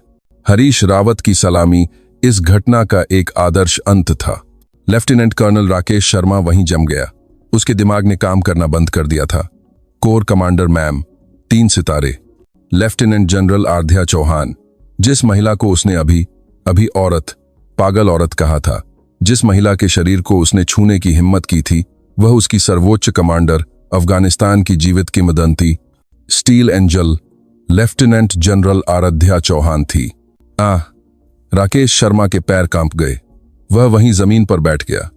हरीश रावत की सलामी इस घटना का एक आदर्श अंत था। लेफ्टिनेंट कर्नल राकेश शर्मा वहीं जम गया। उसके दिमाग ने काम करना बंद कर दिया था। कोर कमांडर मैम, 3 सितारे, लेफ्टिनेंट जनरल आराध्या चौहान, जिस महिला को उसने अभी औरत, पागल औरत कहा था, जिस महिला के शरीर को उसने छूने की हिम्मत की थी, वह उसकी सर्वोच्च कमांडर, अफगानिस्तान की जीवित किंवदंती, steel angel, lieutenant general Aaradhya Chauhan थी। राकेश शर्मा के पैर कांप गए। वह वहीं जमीन पर बैठ गया।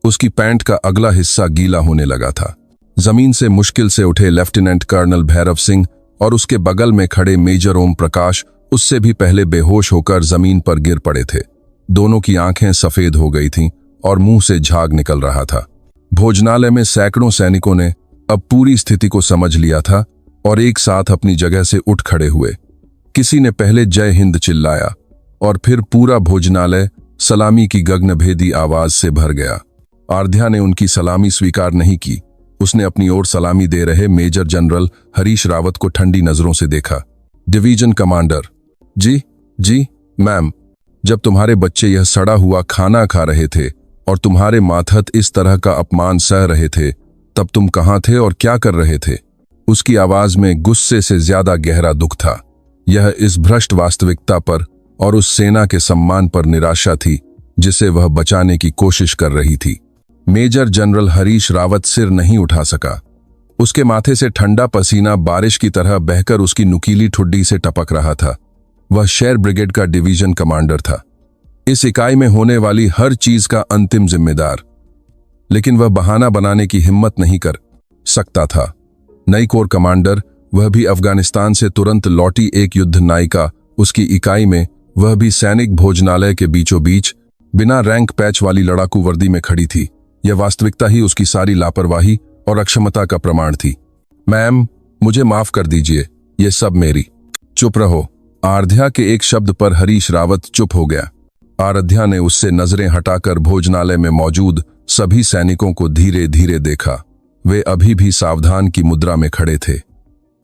उसकी पैंट का अगला हिस्सा गीला होने लगा था। जमीन से मुश्किल से उठे लेफ्टिनेंट कर्नल भैरव सिंह और उसके बगल में खड़े मेजर ओम प्रकाश उससे भी पहले बेहोश होकर जमीन पर गिर पड़े थे। दोनों की आंखें सफेद हो गई थीं और मुंह से झाग निकल रहा था। भोजनालय में सैकड़ों सैनिकों ने अब पूरी स्थिति को समझ लिया था और एक साथ अपनी जगह से उठ खड़े हुए। किसी ने पहले जय हिंद चिल्लाया और फिर पूरा भोजनालय सलामी की गगनभेदी आवाज से भर गया। आराध्या ने उनकी सलामी स्वीकार नहीं की। उसने अपनी ओर सलामी दे रहे मेजर जनरल हरीश रावत को ठंडी नजरों से देखा। डिवीजन कमांडर, जी मैम, जब तुम्हारे बच्चे यह सड़ा हुआ खाना खा रहे थे और तुम्हारे मातहत इस तरह का अपमान सह रहे थे, तब तुम कहाँ थे और क्या कर रहे थे? उसकी आवाज में गुस्से से ज्यादा गहरा दुख था। यह इस भ्रष्ट वास्तविकता पर और उस सेना के सम्मान पर निराशा थी जिसे वह बचाने की कोशिश कर रही थी। मेजर जनरल हरीश रावत सिर नहीं उठा सका। उसके माथे से ठंडा पसीना बारिश की तरह बहकर उसकी नुकीली ठुड्डी से टपक रहा था। वह शेर ब्रिगेड का डिवीजन कमांडर था, इस इकाई में होने वाली हर चीज का अंतिम जिम्मेदार। लेकिन वह बहाना बनाने की हिम्मत नहीं कर सकता था। नई कोर कमांडर, वह भी अफगानिस्तान से तुरंत लौटी एक युद्ध नायिका, उसकी इकाई में वह भी सैनिक भोजनालय के बीचों बीच बिना रैंक पैच वाली लड़ाकू वर्दी में खड़ी थी। यह वास्तविकता ही उसकी सारी लापरवाही और अक्षमता का प्रमाण थी। मैम, मुझे माफ कर दीजिए, ये सब मेरी। चुप रहो। आराध्या के एक शब्द पर हरीश रावत चुप हो गया। आराध्या ने उससे नजरें हटाकर भोजनालय में मौजूद सभी सैनिकों को धीरे धीरे देखा। वे अभी भी सावधान की मुद्रा में खड़े थे,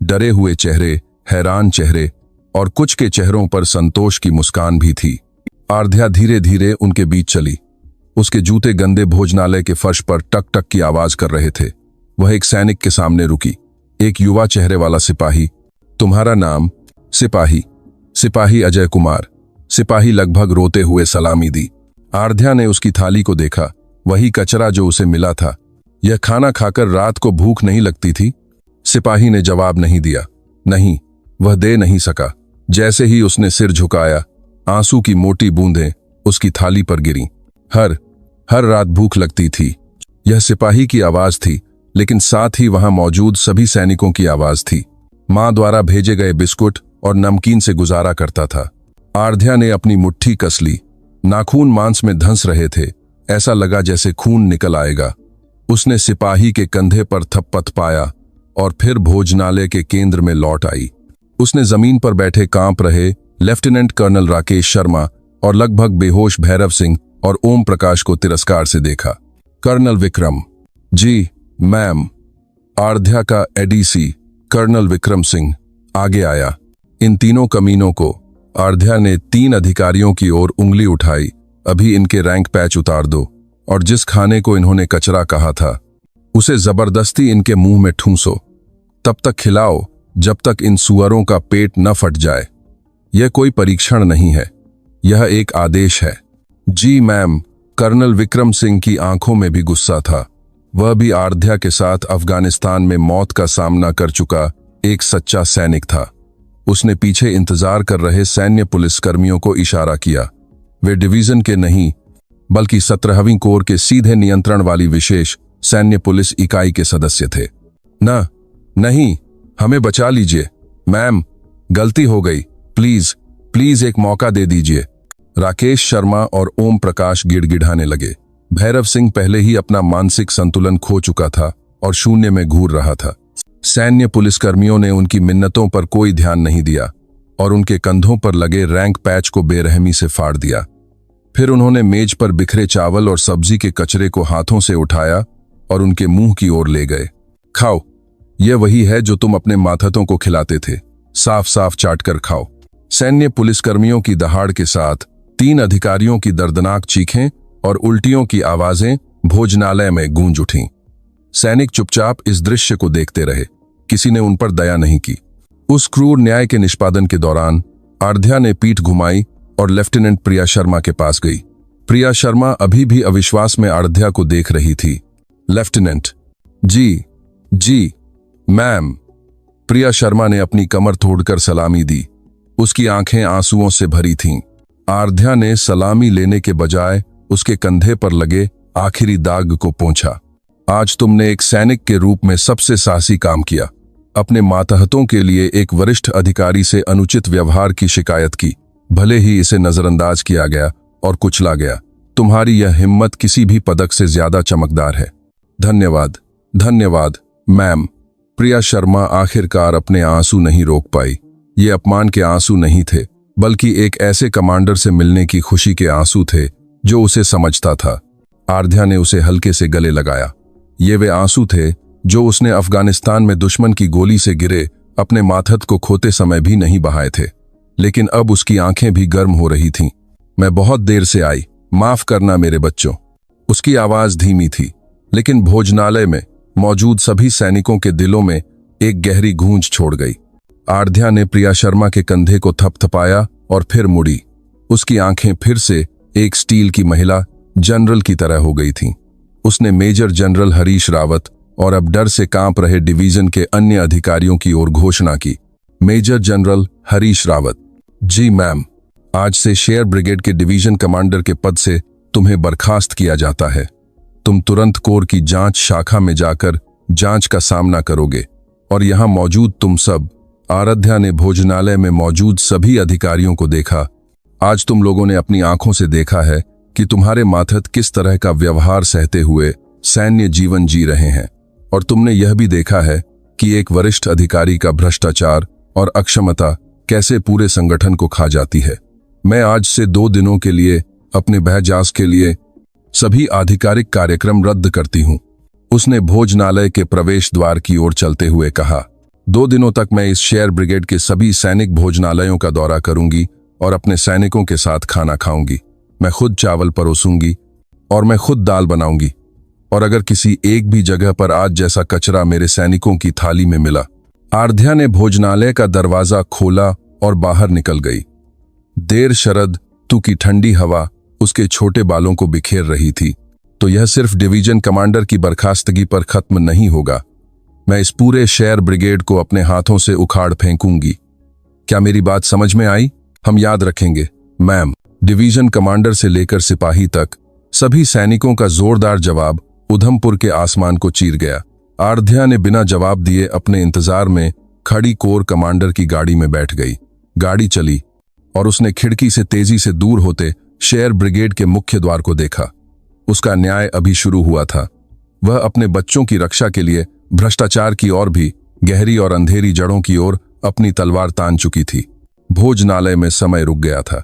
डरे हुए चेहरे, हैरान चेहरे और कुछ के चेहरों पर संतोष की मुस्कान भी थी। आराध्या धीरे धीरे उनके बीच चली। उसके जूते गंदे भोजनालय के फर्श पर टक टक की आवाज कर रहे थे। वह एक सैनिक के सामने रुकी, एक युवा चेहरे वाला सिपाही। तुम्हारा नाम? सिपाही। सिपाही अजय कुमार। सिपाही लगभग रोते हुए सलामी दी। आराध्या ने उसकी थाली को देखा, वही कचरा जो उसे मिला था। यह खाना खाकर रात को भूख नहीं लगती थी? सिपाही ने जवाब नहीं दिया। नहीं, वह दे नहीं सका। जैसे ही उसने सिर झुकाया, आंसू की मोटी बूंदें उसकी थाली पर गिरीं। हर रात भूख लगती थी। यह सिपाही की आवाज थी, लेकिन साथ ही वहां मौजूद सभी सैनिकों की आवाज थी। मां द्वारा भेजे गए बिस्कुट और नमकीन से गुजारा करता था। आराध्या ने अपनी मुट्ठी कस ली। नाखून मांस में धंस रहे थे, ऐसा लगा जैसे खून निकल आएगा। उसने सिपाही के कंधे पर थप्पड़ पाया और फिर भोजनालय के केंद्र में लौट आई। उसने जमीन पर बैठे कांप रहे लेफ्टिनेंट कर्नल राकेश शर्मा और लगभग बेहोश भैरव सिंह और ओम प्रकाश को तिरस्कार से देखा। कर्नल विक्रम। जी मैम। आराध्या का एडीसी कर्नल विक्रम सिंह आगे आया। इन तीनों कमीनों को, आराध्या ने 3 अधिकारियों की ओर उंगली उठाई, अभी इनके रैंक पैच उतार दो और जिस खाने को इन्होंने कचरा कहा था उसे जबरदस्ती इनके मुंह में ठूंसो। तब तक खिलाओ जब तक इन सुअरों का पेट न फट जाए। यह कोई परीक्षण नहीं है, यह एक आदेश है। जी मैम। कर्नल विक्रम सिंह की आंखों में भी गुस्सा था। वह भी आराध्या के साथ अफगानिस्तान में मौत का सामना कर चुका एक सच्चा सैनिक था। उसने पीछे इंतजार कर रहे सैन्य पुलिसकर्मियों को इशारा किया। वे डिवीजन के नहीं, बल्कि 17वीं कोर के सीधे नियंत्रण वाली विशेष सैन्य पुलिस इकाई के सदस्य थे। नहीं, हमें बचा लीजिए मैम, गलती हो गई, प्लीज एक मौका दे दीजिए। राकेश शर्मा और ओम प्रकाश गिड़गिड़ाने लगे। भैरव सिंह पहले ही अपना मानसिक संतुलन खो चुका था और शून्य में घूर रहा था। सैन्य पुलिसकर्मियों ने उनकी मिन्नतों पर कोई ध्यान नहीं दिया और उनके कंधों पर लगे रैंक पैच को बेरहमी से फाड़ दिया। फिर उन्होंने मेज पर बिखरे चावल और सब्जी के कचरे को हाथों से उठाया और उनके मुंह की ओर ले गए। खाओ, यह वही है जो तुम अपने माथतों को खिलाते थे, साफ साफ चाट कर खाओ। सैन्य पुलिसकर्मियों की दहाड़ के साथ 3 अधिकारियों की दर्दनाक चीखें और उल्टियों की आवाजें भोजनालय में गूंज उठीं। सैनिक चुपचाप इस दृश्य को देखते रहे, किसी ने उन पर दया नहीं की। उस क्रूर न्याय के निष्पादन के दौरान आराध्या ने पीठ घुमाई और लेफ्टिनेंट प्रिया शर्मा के पास गई। प्रिया शर्मा अभी भी अविश्वास में आराध्या को देख रही थी। लेफ्टिनेंट। जी मैम। प्रिया शर्मा ने अपनी कमर तोड़कर सलामी दी। उसकी आंखें आंसुओं से भरी थीं। आराध्या ने सलामी लेने के बजाय उसके कंधे पर लगे आखिरी दाग को पोंछा। आज तुमने एक सैनिक के रूप में सबसे साहसी काम किया। अपने मातहतों के लिए एक वरिष्ठ अधिकारी से अनुचित व्यवहार की शिकायत की, भले ही इसे नजरअंदाज किया गया और कुचला गया। तुम्हारी यह हिम्मत किसी भी पदक से ज्यादा चमकदार है। धन्यवाद मैम। प्रिया शर्मा आखिरकार अपने आंसू नहीं रोक पाई। ये अपमान के आंसू नहीं थे, बल्कि एक ऐसे कमांडर से मिलने की खुशी के आंसू थे जो उसे समझता था। आराध्या ने उसे हल्के से गले लगाया। ये वे आंसू थे जो उसने अफगानिस्तान में दुश्मन की गोली से गिरे अपने माथत को खोते समय भी नहीं बहाए थे। लेकिन अब उसकी आंखें भी गर्म हो रही थीं। मैं बहुत देर से आई, माफ करना मेरे बच्चों। उसकी आवाज धीमी थी, लेकिन भोजनालय में मौजूद सभी सैनिकों के दिलों में एक गहरी गूंज छोड़ गई। आराध्या ने प्रिया शर्मा के कंधे को थपथपाया और फिर मुड़ी। उसकी आंखें फिर से एक स्टील की महिला जनरल की तरह हो गई थीं। उसने मेजर जनरल हरीश रावत और अब डर से कांप रहे डिवीजन के अन्य अधिकारियों की ओर घोषणा की। Major general Harish Rawat. जी मैम, आज से शेयर ब्रिगेड के डिवीजन कमांडर के पद से तुम्हें बर्खास्त किया जाता है। तुम तुरंत कोर की जांच शाखा में जाकर जांच का सामना करोगे और यहां मौजूद तुम सब। आराध्या ने भोजनालय में मौजूद सभी अधिकारियों को देखा। आज तुम लोगों ने अपनी आंखों से देखा है कि तुम्हारे मातहत किस तरह का व्यवहार सहते हुए सैन्य जीवन जी रहे हैं, और तुमने यह भी देखा है कि एक वरिष्ठ अधिकारी का भ्रष्टाचार और अक्षमता कैसे पूरे संगठन को खा जाती है। मैं आज से 2 दिनों के लिए अपने बहजाज के लिए सभी आधिकारिक कार्यक्रम रद्द करती हूं। उसने भोजनालय के प्रवेश द्वार की ओर चलते हुए कहा। 2 दिनों तक मैं इस शेयर ब्रिगेड के सभी सैनिक भोजनालयों का दौरा करूंगी और अपने सैनिकों के साथ खाना खाऊंगी। मैं खुद चावल परोसूंगी और मैं खुद दाल बनाऊंगी, और अगर किसी एक भी जगह पर आज जैसा कचरा मेरे सैनिकों की थाली में मिला। आराध्या ने भोजनालय का दरवाजा खोला और बाहर निकल गई। देर शरद तू की ठंडी हवा उसके छोटे बालों को बिखेर रही थी। तो यह सिर्फ डिवीजन कमांडर की बर्खास्तगी पर खत्म नहीं होगा। मैं इस पूरे शेयर ब्रिगेड को अपने हाथों से उखाड़ फेंकूंगी। क्या मेरी बात समझ में आई? हम याद रखेंगे मैम। डिवीजन कमांडर से लेकर सिपाही तक सभी सैनिकों का जोरदार जवाब उधमपुर के आसमान को चीर गया। आराध्या ने बिना जवाब दिए अपने इंतजार में खड़ी कोर कमांडर की गाड़ी में बैठ गई। गाड़ी चली और उसने खिड़की से तेजी से दूर होते शेयर ब्रिगेड के मुख्य द्वार को देखा। उसका न्याय अभी शुरू हुआ था। वह अपने बच्चों की रक्षा के लिए भ्रष्टाचार की ओर भी गहरी और अंधेरी जड़ों की ओर अपनी तलवार तान चुकी थी। भोजनालय में समय रुक गया था।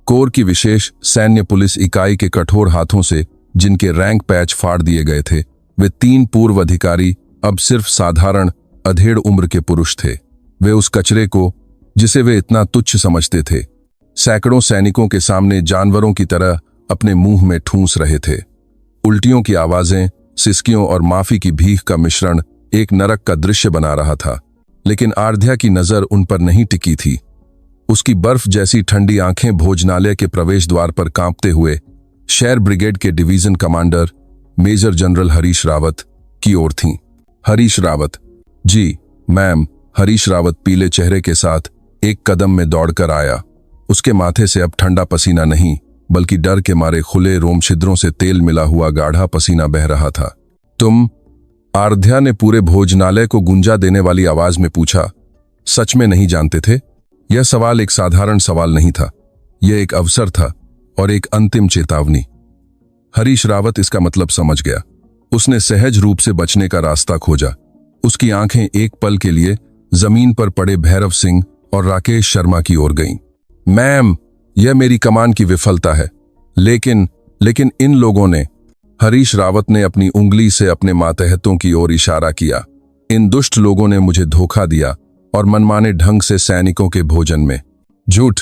कोर की विशेष सैन्य पुलिस इकाई के कठोर हाथों से जिनके रैंक पैच फाड़ दिए गए थे, वे 3 पूर्व अधिकारी अब सिर्फ साधारण अधेड़ उम्र के पुरुष थे। वे उस कचरे को जिसे वे इतना तुच्छ समझते थे, सैकड़ों सैनिकों के सामने जानवरों की तरह अपने मुंह में ठूंस रहे थे। उल्टियों की आवाजें, सिसकियों और माफी की भीख का मिश्रण एक नरक का दृश्य बना रहा था। लेकिन आराध्या की नजर उन पर नहीं टिकी थी। उसकी बर्फ जैसी ठंडी आंखें भोजनालय के प्रवेश द्वार पर कांपते हुए शेयर ब्रिगेड के division commander major general Harish Rawat की ओर थीं। हरीश रावत। जी मैम। हरीश रावत पीले चेहरे के साथ एक कदम में दौड़कर आया। उसके माथे से अब ठंडा पसीना नहीं, बल्कि डर के मारे खुले रोम छिद्रों से तेल मिला हुआ गाढ़ा पसीना बह रहा था। तुम? आराध्या ने पूरे भोजनालय को गुंजा देने वाली आवाज में पूछा। सच में नहीं जानते थे? यह सवाल एक साधारण सवाल नहीं था। यह एक अवसर था और एक अंतिम चेतावनी। हरीश रावत इसका मतलब समझ गया। उसने सहज रूप से बचने का रास्ता खोजा। उसकी आंखें एक पल के लिए जमीन पर पड़े भैरव सिंह और राकेश शर्मा की ओर गईं। मैम, यह मेरी कमान की विफलता है। लेकिन इन लोगों ने। हरीश रावत ने अपनी उंगली से अपने मातहतों की ओर इशारा किया। इन दुष्ट लोगों ने मुझे धोखा दिया और मनमाने ढंग से सैनिकों के भोजन में। झूठ।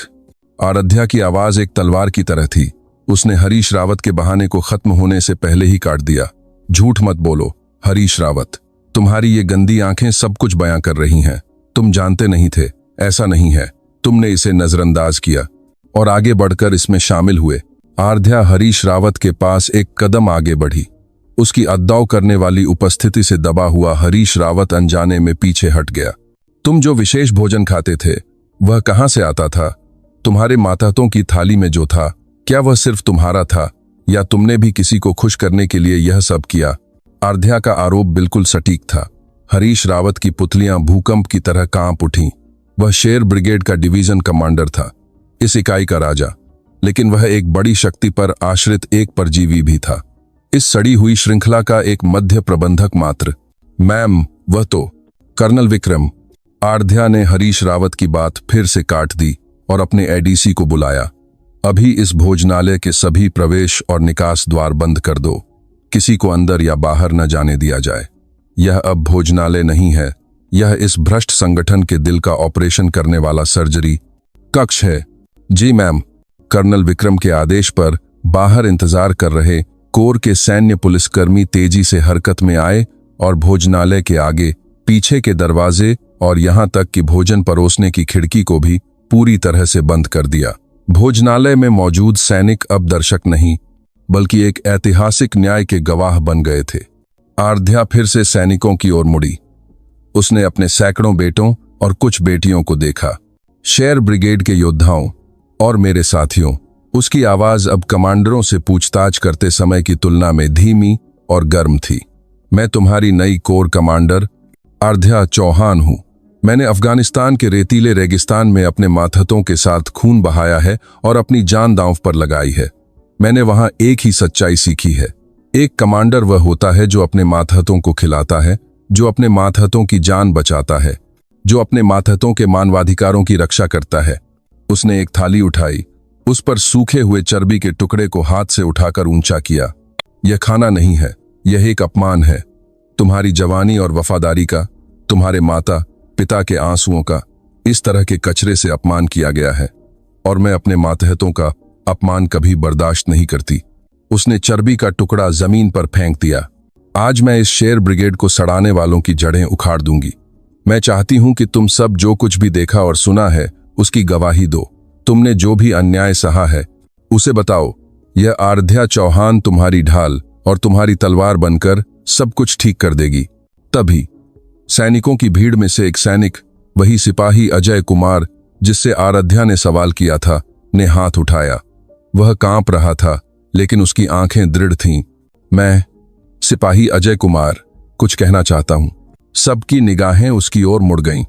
आराध्या की आवाज एक तलवार की तरह थी। उसने हरीश रावत के बहाने को खत्म होने से पहले ही काट दिया। झूठ मत बोलो हरीश रावत। तुम्हारी ये गंदी आंखें सब कुछ बयां कर रही हैं। तुम जानते नहीं थे, ऐसा नहीं है। तुमने इसे नजरअंदाज किया और आगे बढ़कर इसमें शामिल हुए। आराध्या हरीश रावत के पास एक कदम आगे बढ़ी। उसकी अद्दौ करने वाली उपस्थिति से दबा हुआ हरीश रावत अनजाने में पीछे हट गया। तुम जो विशेष भोजन खाते थे, वह कहां से आता था? तुम्हारे मातहतों की थाली में जो था, क्या वह सिर्फ तुम्हारा था, या तुमने भी किसी को खुश करने के लिए यह सब किया? आराध्या का आरोप बिल्कुल सटीक था। हरीश रावत की पुतलियां भूकंप की तरह कांप उठीं। वह शेर ब्रिगेड का डिवीजन कमांडर था, इस इकाई का राजा, लेकिन वह एक बड़ी शक्ति पर आश्रित एक परजीवी भी था, इस सड़ी हुई श्रृंखला का एक मध्य प्रबंधक मात्र। मैम, वह तो कर्नल विक्रम। आराध्या ने हरीश रावत की बात फिर से काट दी और अपने एडीसी को बुलाया। अभी इस भोजनालय के सभी प्रवेश और निकास द्वार बंद कर दो। किसी को अंदर या बाहर न जाने दिया जाए। यह अब भोजनालय नहीं है, यह इस भ्रष्ट संगठन के दिल का ऑपरेशन करने वाला सर्जरी कक्ष है। जी मैम। कर्नल विक्रम के आदेश पर बाहर इंतजार कर रहे कोर के सैन्य पुलिसकर्मी तेजी से हरकत में आए और भोजनालय के आगे पीछे के दरवाजे और यहां तक कि भोजन परोसने की खिड़की को भी पूरी तरह से बंद कर दिया। भोजनालय में मौजूद सैनिक अब दर्शक नहीं, बल्कि एक ऐतिहासिक न्याय के गवाह बन गए थे। आराध्या फिर से सैनिकों की ओर मुड़ी। उसने अपने सैकड़ों बेटों और कुछ बेटियों को देखा, शेर ब्रिगेड के योद्धाओं और मेरे साथियों। उसकी आवाज अब कमांडरों से पूछताछ करते समय की तुलना में धीमी और गर्म थी। मैं तुम्हारी नई कोर कमांडर आराध्या चौहान हूं। मैंने अफगानिस्तान के रेतीले रेगिस्तान में अपने मातहतों के साथ खून बहाया है और अपनी जान दांव पर लगाई है। मैंने वहां एक ही सच्चाई सीखी है, एक कमांडर वह होता है जो अपने मातहतों को खिलाता है, जो अपने मातहतों की जान बचाता है, जो अपने मातहतों के मानवाधिकारों की रक्षा करता है। उसने एक थाली उठाई, उस पर सूखे हुए चर्बी के टुकड़े को हाथ से उठाकर ऊंचा किया। यह खाना नहीं है, यह एक अपमान है। तुम्हारी जवानी और वफादारी का, तुम्हारे माता पिता के आंसुओं का इस तरह के कचरे से अपमान किया गया है, और मैं अपने मातहतों का अपमान कभी बर्दाश्त नहीं करती। उसने चर्बी का टुकड़ा जमीन पर फेंक दिया। आज मैं इस शेर ब्रिगेड को सड़ाने वालों की जड़ें उखाड़ दूंगी। मैं चाहती हूं कि तुम सब जो कुछ भी देखा और सुना है उसकी गवाही दो। तुमने जो भी अन्याय सहा है उसे बताओ। यह आराध्या चौहान तुम्हारी ढाल और तुम्हारी तलवार बनकर सब कुछ ठीक कर देगी। तभी सैनिकों की भीड़ में से एक सैनिक, वही सिपाही अजय कुमार जिससे आराध्या ने सवाल किया था, ने हाथ उठाया। वह कांप रहा था, लेकिन उसकी आंखें दृढ़ थीं। मैं सिपाही अजय कुमार कुछ कहना चाहता हूं। सबकी निगाहें उसकी ओर मुड़ गईं।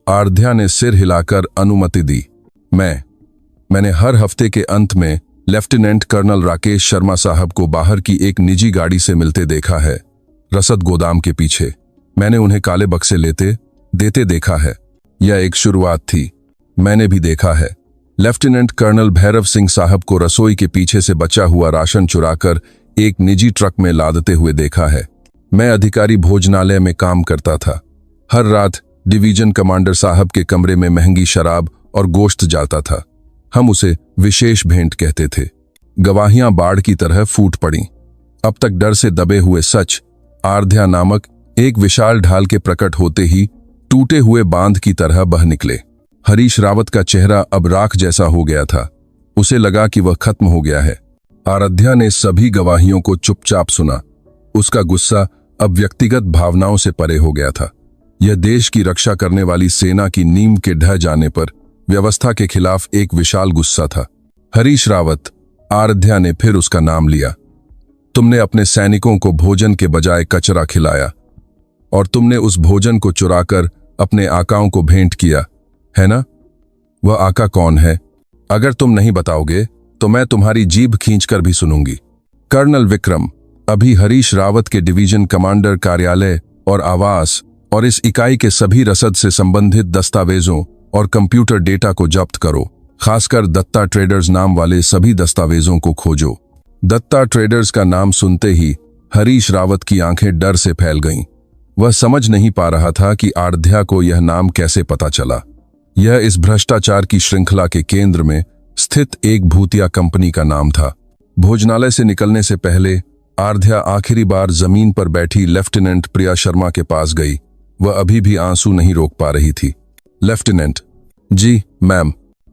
आराध्या ने सिर हिलाकर अनुमति दी। मैंने हर हफ्ते के अंत में लेफ्टिनेंट कर्नल राकेश शर्मा साहब को बाहर की एक निजी गाड़ी से मिलते देखा है, रसद गोदाम के पीछे। मैंने उन्हें काले बक्से देते देखा है। यह एक शुरुआत थी। मैंने भी देखा है लेफ्टिनेंट कर्नल भैरव सिंह साहब को रसोई के पीछे से बचा हुआ राशन चुराकर एक निजी ट्रक में लादते हुए देखा है। मैं अधिकारी भोजनालय में काम करता था। हर रात डिवीजन कमांडर साहब के कमरे में महंगी शराब और गोश्त जाता था। हम उसे विशेष भेंट कहते थे। गवाहियां बाढ़ की तरह फूट पड़ीं। अब तक डर से दबे हुए सच आराध्या नामक एक विशाल ढाल के प्रकट होते ही टूटे हुए बांध की तरह बह निकले। हरीश रावत का चेहरा अब राख जैसा हो गया था। उसे लगा कि वह खत्म हो गया है। आराध्या ने सभी गवाहियों को चुपचाप सुना। उसका गुस्सा अब व्यक्तिगत भावनाओं से परे हो गया था। यह देश की रक्षा करने वाली सेना की नींव के ढह जाने पर व्यवस्था के खिलाफ एक विशाल गुस्सा था। हरीश रावत, आराध्या ने फिर उसका नाम लिया। तुमने अपने सैनिकों को भोजन के बजाय कचरा खिलाया, और तुमने उस भोजन को चुराकर अपने आकाओं को भेंट किया, है ना? वह आका कौन है? अगर तुम नहीं बताओगे तो मैं तुम्हारी जीभ खींचकर भी सुनूंगी। कर्नल विक्रम अभी हरीश रावत के डिवीजन कमांडर कार्यालय और आवास और इस इकाई के सभी रसद से संबंधित दस्तावेजों और कंप्यूटर डेटा को जब्त करो। खासकर दत्ता ट्रेडर्स नाम वाले सभी दस्तावेजों को खोजो। दत्ता ट्रेडर्स का नाम सुनते ही हरीश रावत की आंखें डर से फैल गईं। वह समझ नहीं पा रहा था कि आराध्या को यह नाम कैसे पता चला। यह इस भ्रष्टाचार की श्रृंखला के केंद्र में स्थित एक भूतिया कंपनी का नाम था। भोजनालय से निकलने से पहले आराध्या आखिरी बार जमीन पर बैठी लेफ्टिनेंट प्रिया शर्मा के पास गई। वह अभी भी आंसू नहीं रोक पा रही थी। लेफ्टिनेंट जी मैम,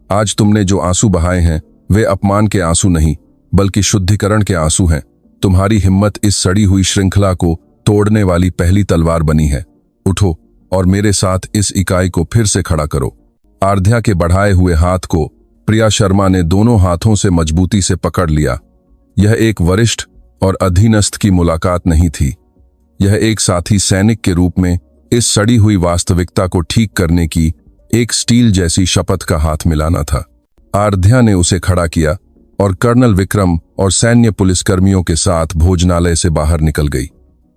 आज तुमने जो आंसू बहाए हैं वे अपमान के आंसू नहीं बल्कि शुद्धिकरण के आंसू हैं। तुम्हारी हिम्मत इस सड़ी हुई श्रृंखला को तोड़ने वाली पहली तलवार बनी है। उठो और मेरे साथ इस इकाई को फिर से खड़ा करो। आराध्या के बढ़ाए हुए हाथ को प्रिया शर्मा ने दोनों हाथों से मजबूती से पकड़ लिया। यह एक वरिष्ठ और अधीनस्थ की मुलाकात नहीं थी। यह एक साथी सैनिक के रूप में इस सड़ी हुई वास्तविकता को ठीक करने की एक स्टील जैसी शपथ का हाथ मिलाना था। आराध्या ने उसे खड़ा किया और कर्नल विक्रम और सैन्य पुलिसकर्मियों के साथ भोजनालय से बाहर निकल गई।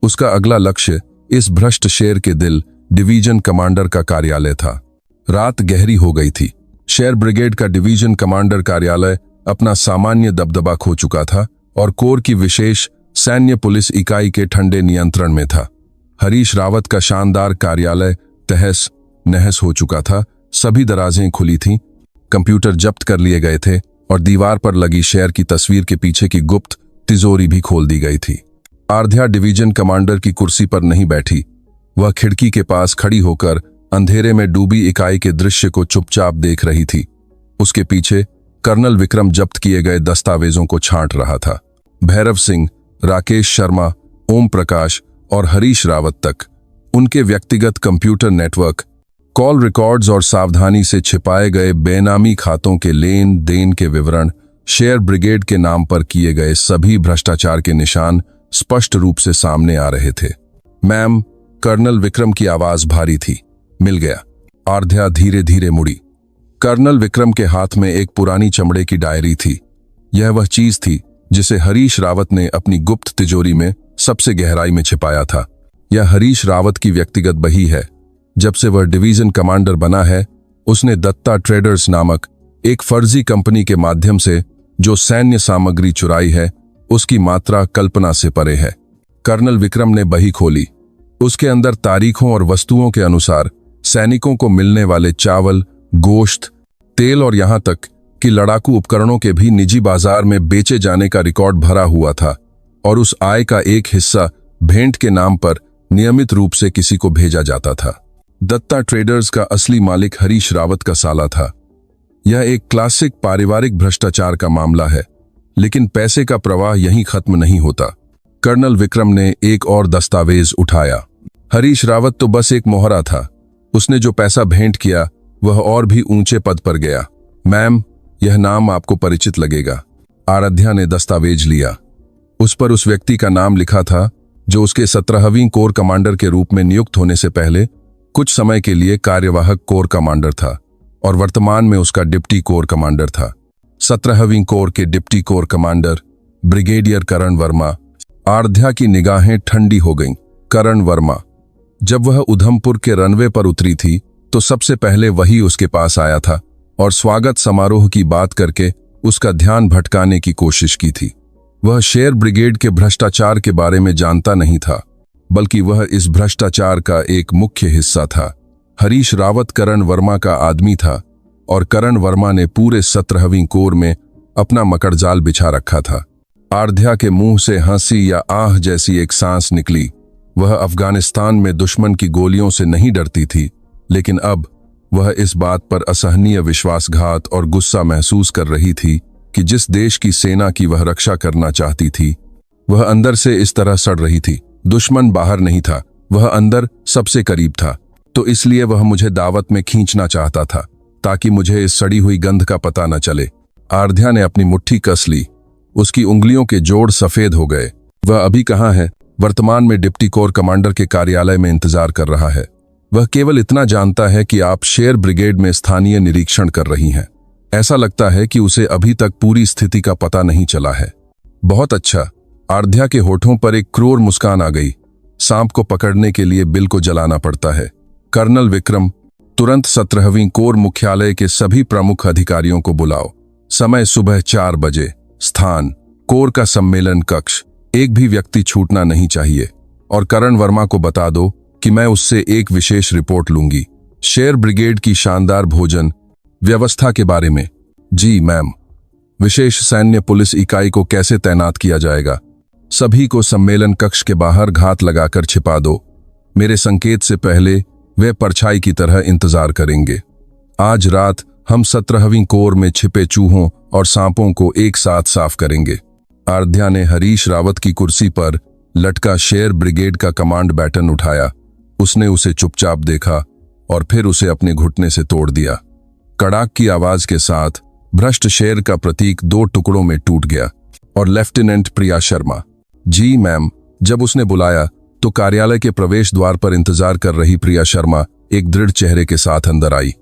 उसका अगला लक्ष्य इस भ्रष्ट शेर के दिल डिवीजन कमांडर का कार्यालय था। रात गहरी हो गई थी। शेर ब्रिगेड का डिवीजन कमांडर कार्यालय अपना सामान्य दबदबा खो चुका था और कोर की विशेष सैन्य पुलिस इकाई के ठंडे नियंत्रण में था। हरीश रावत का शानदार कार्यालय तहस नहस हो चुका था। सभी दराजें खुली थीं, कंप्यूटर जब्त कर लिए गए थे और दीवार पर लगी शेर की तस्वीर के पीछे की गुप्त तिजोरी भी खोल दी गई थी। आराध्या डिवीजन कमांडर की कुर्सी पर नहीं बैठी। वह खिड़की के पास खड़ी होकर अंधेरे में डूबी इकाई के दृश्य को चुपचाप देख रही थी। उसके पीछे कर्नल विक्रम जब्त किए गए दस्तावेजों को छांट रहा था। भैरव सिंह, राकेश शर्मा, ओम प्रकाश और हरीश रावत तक उनके व्यक्तिगत कंप्यूटर नेटवर्क, कॉल रिकॉर्ड्स और सावधानी से छिपाए गए बेनामी खातों के लेन देन के विवरण, शेयर ब्रिगेड के नाम पर किए गए सभी भ्रष्टाचार के निशान स्पष्ट रूप से सामने आ रहे थे। मैम, कर्नल विक्रम की आवाज भारी थी। मिल गया। आराध्या धीरे धीरे मुड़ी। कर्नल विक्रम के हाथ में एक पुरानी चमड़े की डायरी थी। यह वह चीज थी जिसे हरीश रावत ने अपनी गुप्त तिजोरी में सबसे गहराई में छिपाया था। यह हरीश रावत की व्यक्तिगत बही है। जब से वह डिवीजन कमांडर बना है, उसने दत्ता ट्रेडर्स नामक एक फर्जी कंपनी के माध्यम से जो सैन्य सामग्री चुराई है, उसकी मात्रा कल्पना से परे है। कर्नल विक्रम ने बही खोली। उसके अंदर तारीखों और वस्तुओं के अनुसार सैनिकों को मिलने वाले चावल, गोश्त, तेल और यहां तक कि लड़ाकू उपकरणों के भी निजी बाजार में बेचे जाने का रिकॉर्ड भरा हुआ था, और उस आय का एक हिस्सा भेंट के नाम पर नियमित रूप से किसी को भेजा जाता था। दत्ता ट्रेडर्स का असली मालिक हरीश रावत का साला था। यह एक क्लासिक पारिवारिक भ्रष्टाचार का मामला है, लेकिन पैसे का प्रवाह यहीं खत्म नहीं होता। कर्नल विक्रम ने एक और दस्तावेज उठाया। हरीश रावत तो बस एक मोहरा था। उसने जो पैसा भेंट किया वह और भी ऊंचे पद पर गया। मैम, यह नाम आपको परिचित लगेगा। आराध्या ने दस्तावेज लिया। उस पर उस व्यक्ति का नाम लिखा था जो उसके 17वीं कोर कमांडर के रूप में नियुक्त होने से पहले कुछ समय के लिए कार्यवाहक कोर कमांडर था और वर्तमान में उसका डिप्टी कोर कमांडर था। 17वीं कोर के डिप्टी कोर कमांडर ब्रिगेडियर करण वर्मा। आराध्या की निगाहें ठंडी हो गईं। करण वर्मा। जब वह उधमपुर के रनवे पर उतरी थी तो सबसे पहले वही उसके पास आया था और स्वागत समारोह की बात करके उसका ध्यान भटकाने की कोशिश की थी। वह शेयर ब्रिगेड के भ्रष्टाचार के बारे में जानता नहीं था, बल्कि वह इस भ्रष्टाचार का एक मुख्य हिस्सा था। हरीश रावत करण वर्मा का आदमी था और करण वर्मा ने पूरे 17वीं कोर में अपना मकड़जाल बिछा रखा था। आराध्या के मुंह से हंसी या आह जैसी एक सांस निकली। वह अफगानिस्तान में दुश्मन की गोलियों से नहीं डरती थी, लेकिन अब वह इस बात पर असहनीय विश्वासघात और गुस्सा महसूस कर रही थी कि जिस देश की सेना की वह रक्षा करना चाहती थी, वह अंदर से इस तरह सड़ रही थी। दुश्मन बाहर नहीं था, वह अंदर सबसे करीब था। तो इसलिए वह मुझे दावत में खींचना चाहता था ताकि मुझे इस सड़ी हुई गंध का पता न चले। आराध्या ने अपनी मुट्ठी कस ली। उसकी उंगलियों के जोड़ सफेद हो गए। वह अभी कहाँ है? वर्तमान में डिप्टी कोर कमांडर के कार्यालय में इंतजार कर रहा है। वह केवल इतना जानता है कि आप शेयर ब्रिगेड में स्थानीय निरीक्षण कर रही हैं। ऐसा लगता है कि उसे अभी तक पूरी स्थिति का पता नहीं चला है। बहुत अच्छा। आराध्या के होठों पर एक क्रूर मुस्कान आ गई। सांप को पकड़ने के लिए बिल को जलाना पड़ता है। कर्नल विक्रम, तुरंत 17वीं कोर मुख्यालय के सभी प्रमुख अधिकारियों को बुलाओ। समय सुबह 4 बजे। स्थान कोर का सम्मेलन कक्ष। एक भी व्यक्ति छूटना नहीं चाहिए। और करण वर्मा को बता दो कि मैं उससे एक विशेष रिपोर्ट लूंगी, शेयर ब्रिगेड की शानदार भोजन व्यवस्था के बारे में। जी मैम। विशेष सैन्य पुलिस इकाई को कैसे तैनात किया जाएगा? सभी को सम्मेलन कक्ष के बाहर घात लगाकर छिपा दो। मेरे संकेत से पहले वे परछाई की तरह इंतजार करेंगे। आज रात हम 17वीं कोर में छिपे चूहों और सांपों को एक साथ साफ करेंगे। आराध्या ने हरीश रावत की कुर्सी पर लटका शेयर ब्रिगेड का कमांड बैटन उठाया। उसने उसे चुपचाप देखा और फिर उसे अपने घुटने से तोड़ दिया। कड़ाक की आवाज के साथ भ्रष्ट शेर का प्रतीक 2 टुकड़ों में टूट गया और लेफ्टिनेंट प्रिया शर्मा। जी मैम। जब उसने बुलाया तो कार्यालय के प्रवेश द्वार पर इंतजार कर रही प्रिया शर्मा एक दृढ़ चेहरे के साथ अंदर आई।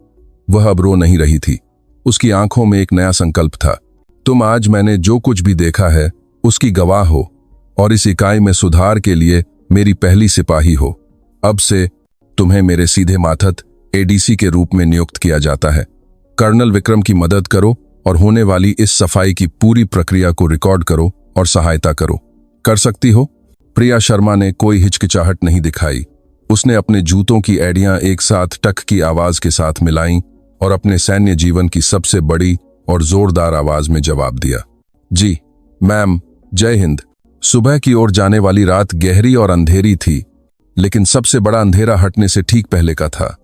वह अब रो नहीं रही थी। उसकी आंखों में एक नया संकल्प था। तुम आज मैंने जो कुछ भी देखा है उसकी गवाह हो और इस इकाई में सुधार के लिए मेरी पहली सिपाही हो। अब से तुम्हें मेरे सीधे माथत एडीसी के रूप में नियुक्त किया जाता है। कर्नल विक्रम की मदद करो और होने वाली इस सफाई की पूरी प्रक्रिया को रिकॉर्ड करो और सहायता करो। कर सकती हो? प्रिया शर्मा ने कोई हिचकिचाहट नहीं दिखाई। उसने अपने जूतों की एड़ियां एक साथ टक की आवाज के साथ मिलाईं और अपने सैन्य जीवन की सबसे बड़ी और जोरदार आवाज में जवाब दिया। जी मैम। जय हिंद। सुबह की ओर जाने वाली रात गहरी और अंधेरी थी, लेकिन सबसे बड़ा अंधेरा हटने से ठीक पहले का था।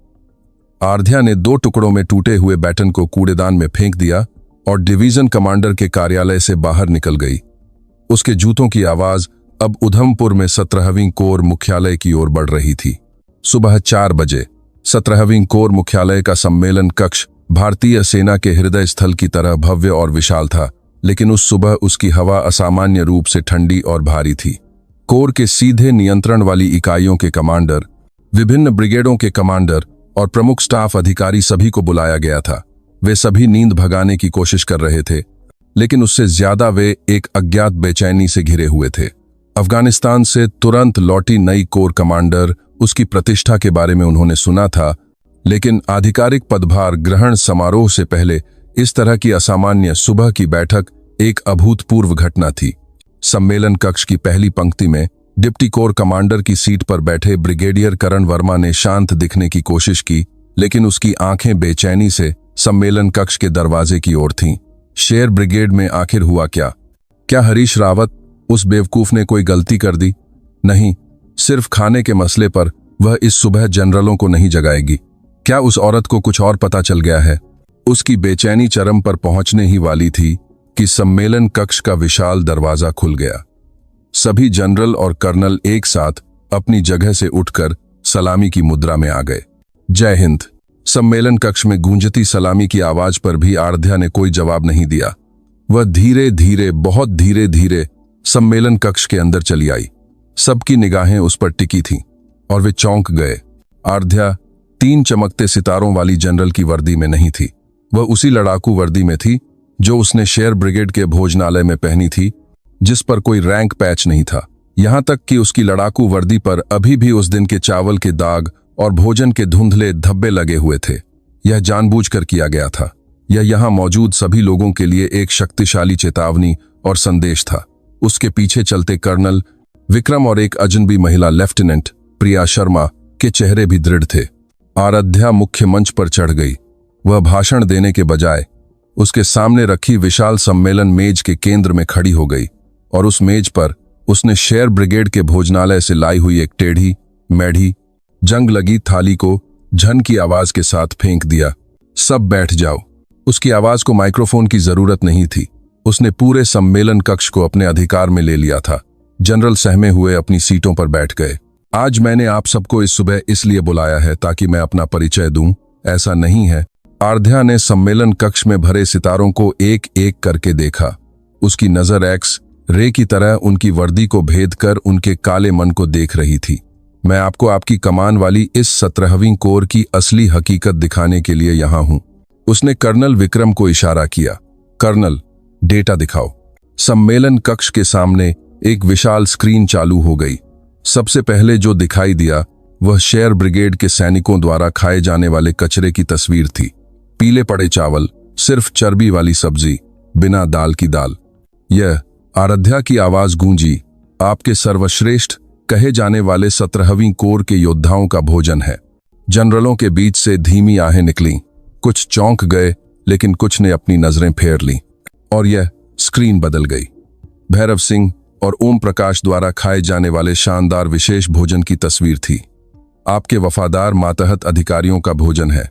आराध्या ने 2 टुकड़ों में टूटे हुए बैटन को कूड़ेदान में फेंक दिया और डिवीजन कमांडर के कार्यालय से बाहर निकल गई। उसके जूतों की आवाज अब उधमपुर में 17वीं कोर मुख्यालय की ओर बढ़ रही थी। सुबह 4 बजे 17वीं कोर मुख्यालय का सम्मेलन कक्ष भारतीय सेना के हृदय स्थल की तरह भव्य और विशाल था, लेकिन उस सुबह उसकी हवा असामान्य रूप से ठंडी और भारी थी। कोर के सीधे नियंत्रण वाली इकाइयों के कमांडर, विभिन्न ब्रिगेडों के कमांडर और प्रमुख स्टाफ अधिकारी सभी को बुलाया गया था। वे सभी नींद भगाने की कोशिश कर रहे थे, लेकिन उससे ज्यादा वे एक अज्ञात बेचैनी से घिरे हुए थे। अफगानिस्तान से तुरंत लौटी नई कोर कमांडर, उसकी प्रतिष्ठा के बारे में उन्होंने सुना था, लेकिन आधिकारिक पदभार ग्रहण समारोह से पहले इस तरह की असामान्य सुबह की बैठक एक अभूतपूर्व घटना थी। सम्मेलन कक्ष की पहली पंक्ति में डिप्टी कोर कमांडर की सीट पर बैठे ब्रिगेडियर करण वर्मा ने शांत दिखने की कोशिश की, लेकिन उसकी आंखें बेचैनी से सम्मेलन कक्ष के दरवाजे की ओर थीं। शेर ब्रिगेड में आखिर हुआ क्या? क्या हरीश रावत, उस बेवकूफ ने कोई गलती कर दी? नहीं, सिर्फ खाने के मसले पर वह इस सुबह जनरलों को नहीं जगाएगी। क्या उस औरत को कुछ और पता चल गया है? उसकी बेचैनी चरम पर पहुंचने ही वाली थी कि सम्मेलन कक्ष का विशाल दरवाजा खुल गया। सभी जनरल और कर्नल एक साथ अपनी जगह से उठकर सलामी की मुद्रा में आ गए। जय हिंद। सम्मेलन कक्ष में गूंजती सलामी की आवाज पर भी आराध्या ने कोई जवाब नहीं दिया। वह धीरे धीरे, बहुत धीरे धीरे सम्मेलन कक्ष के अंदर चली आई। सबकी निगाहें उस पर टिकी थीं और वे चौंक गए। आराध्या 3 चमकते सितारों वाली जनरल की वर्दी में नहीं थी। वह उसी लड़ाकू वर्दी में थी जो उसने शेर ब्रिगेड के भोजनालय में पहनी थी, जिस पर कोई रैंक पैच नहीं था। यहां तक कि उसकी लड़ाकू वर्दी पर अभी भी उस दिन के चावल के दाग और भोजन के धुंधले धब्बे लगे हुए थे। यह जानबूझकर किया गया था। यह यहां मौजूद सभी लोगों के लिए एक शक्तिशाली चेतावनी और संदेश था। उसके पीछे चलते कर्नल विक्रम और एक अजनबी महिला लेफ्टिनेंट प्रिया शर्मा के चेहरे भी दृढ़ थे। आराध्या मुख्य मंच पर चढ़ गई। वह भाषण देने के बजाय उसके सामने रखी विशाल सम्मेलन मेज के केंद्र में खड़ी हो गई और उस मेज पर उसने शेर ब्रिगेड के भोजनालय से लाई हुई एक टेढ़ी मैढ़ी जंग लगी थाली को झन की आवाज के साथ फेंक दिया। सब बैठ जाओ। उसकी आवाज को माइक्रोफोन की जरूरत नहीं थी। उसने पूरे सम्मेलन कक्ष को अपने अधिकार में ले लिया था। जनरल सहमे हुए अपनी सीटों पर बैठ गए। आज मैंने आप सबको इस सुबह इसलिए बुलाया है ताकि मैं अपना परिचय दूं, ऐसा नहीं है। आराध्या ने सम्मेलन कक्ष में भरे सितारों को एक एक करके देखा। उसकी नजर एक्स रे की तरह उनकी वर्दी को भेद कर उनके काले मन को देख रही थी। मैं आपको आपकी कमान वाली इस 17वीं कोर की असली हकीकत दिखाने के लिए यहां हूं। उसने कर्नल विक्रम को इशारा किया। कर्नल, डेटा दिखाओ। सम्मेलन कक्ष के सामने एक विशाल स्क्रीन चालू हो गई। सबसे पहले जो दिखाई दिया वह शेर ब्रिगेड के सैनिकों द्वारा खाए जाने वाले कचरे की तस्वीर थी। पीले पड़े चावल, सिर्फ चर्बी वाली सब्जी, बिना दाल की दाल। यह आराध्या की आवाज गूंजी, आपके सर्वश्रेष्ठ कहे जाने वाले 17वीं कोर के योद्धाओं का भोजन है। जनरलों के बीच से धीमी आहें निकलीं। कुछ चौंक गए, लेकिन कुछ ने अपनी नजरें फेर लीं और यह स्क्रीन बदल गई। भैरव सिंह और ओम प्रकाश द्वारा खाए जाने वाले शानदार विशेष भोजन की तस्वीर थी। आपके वफादार मातहत अधिकारियों का भोजन है।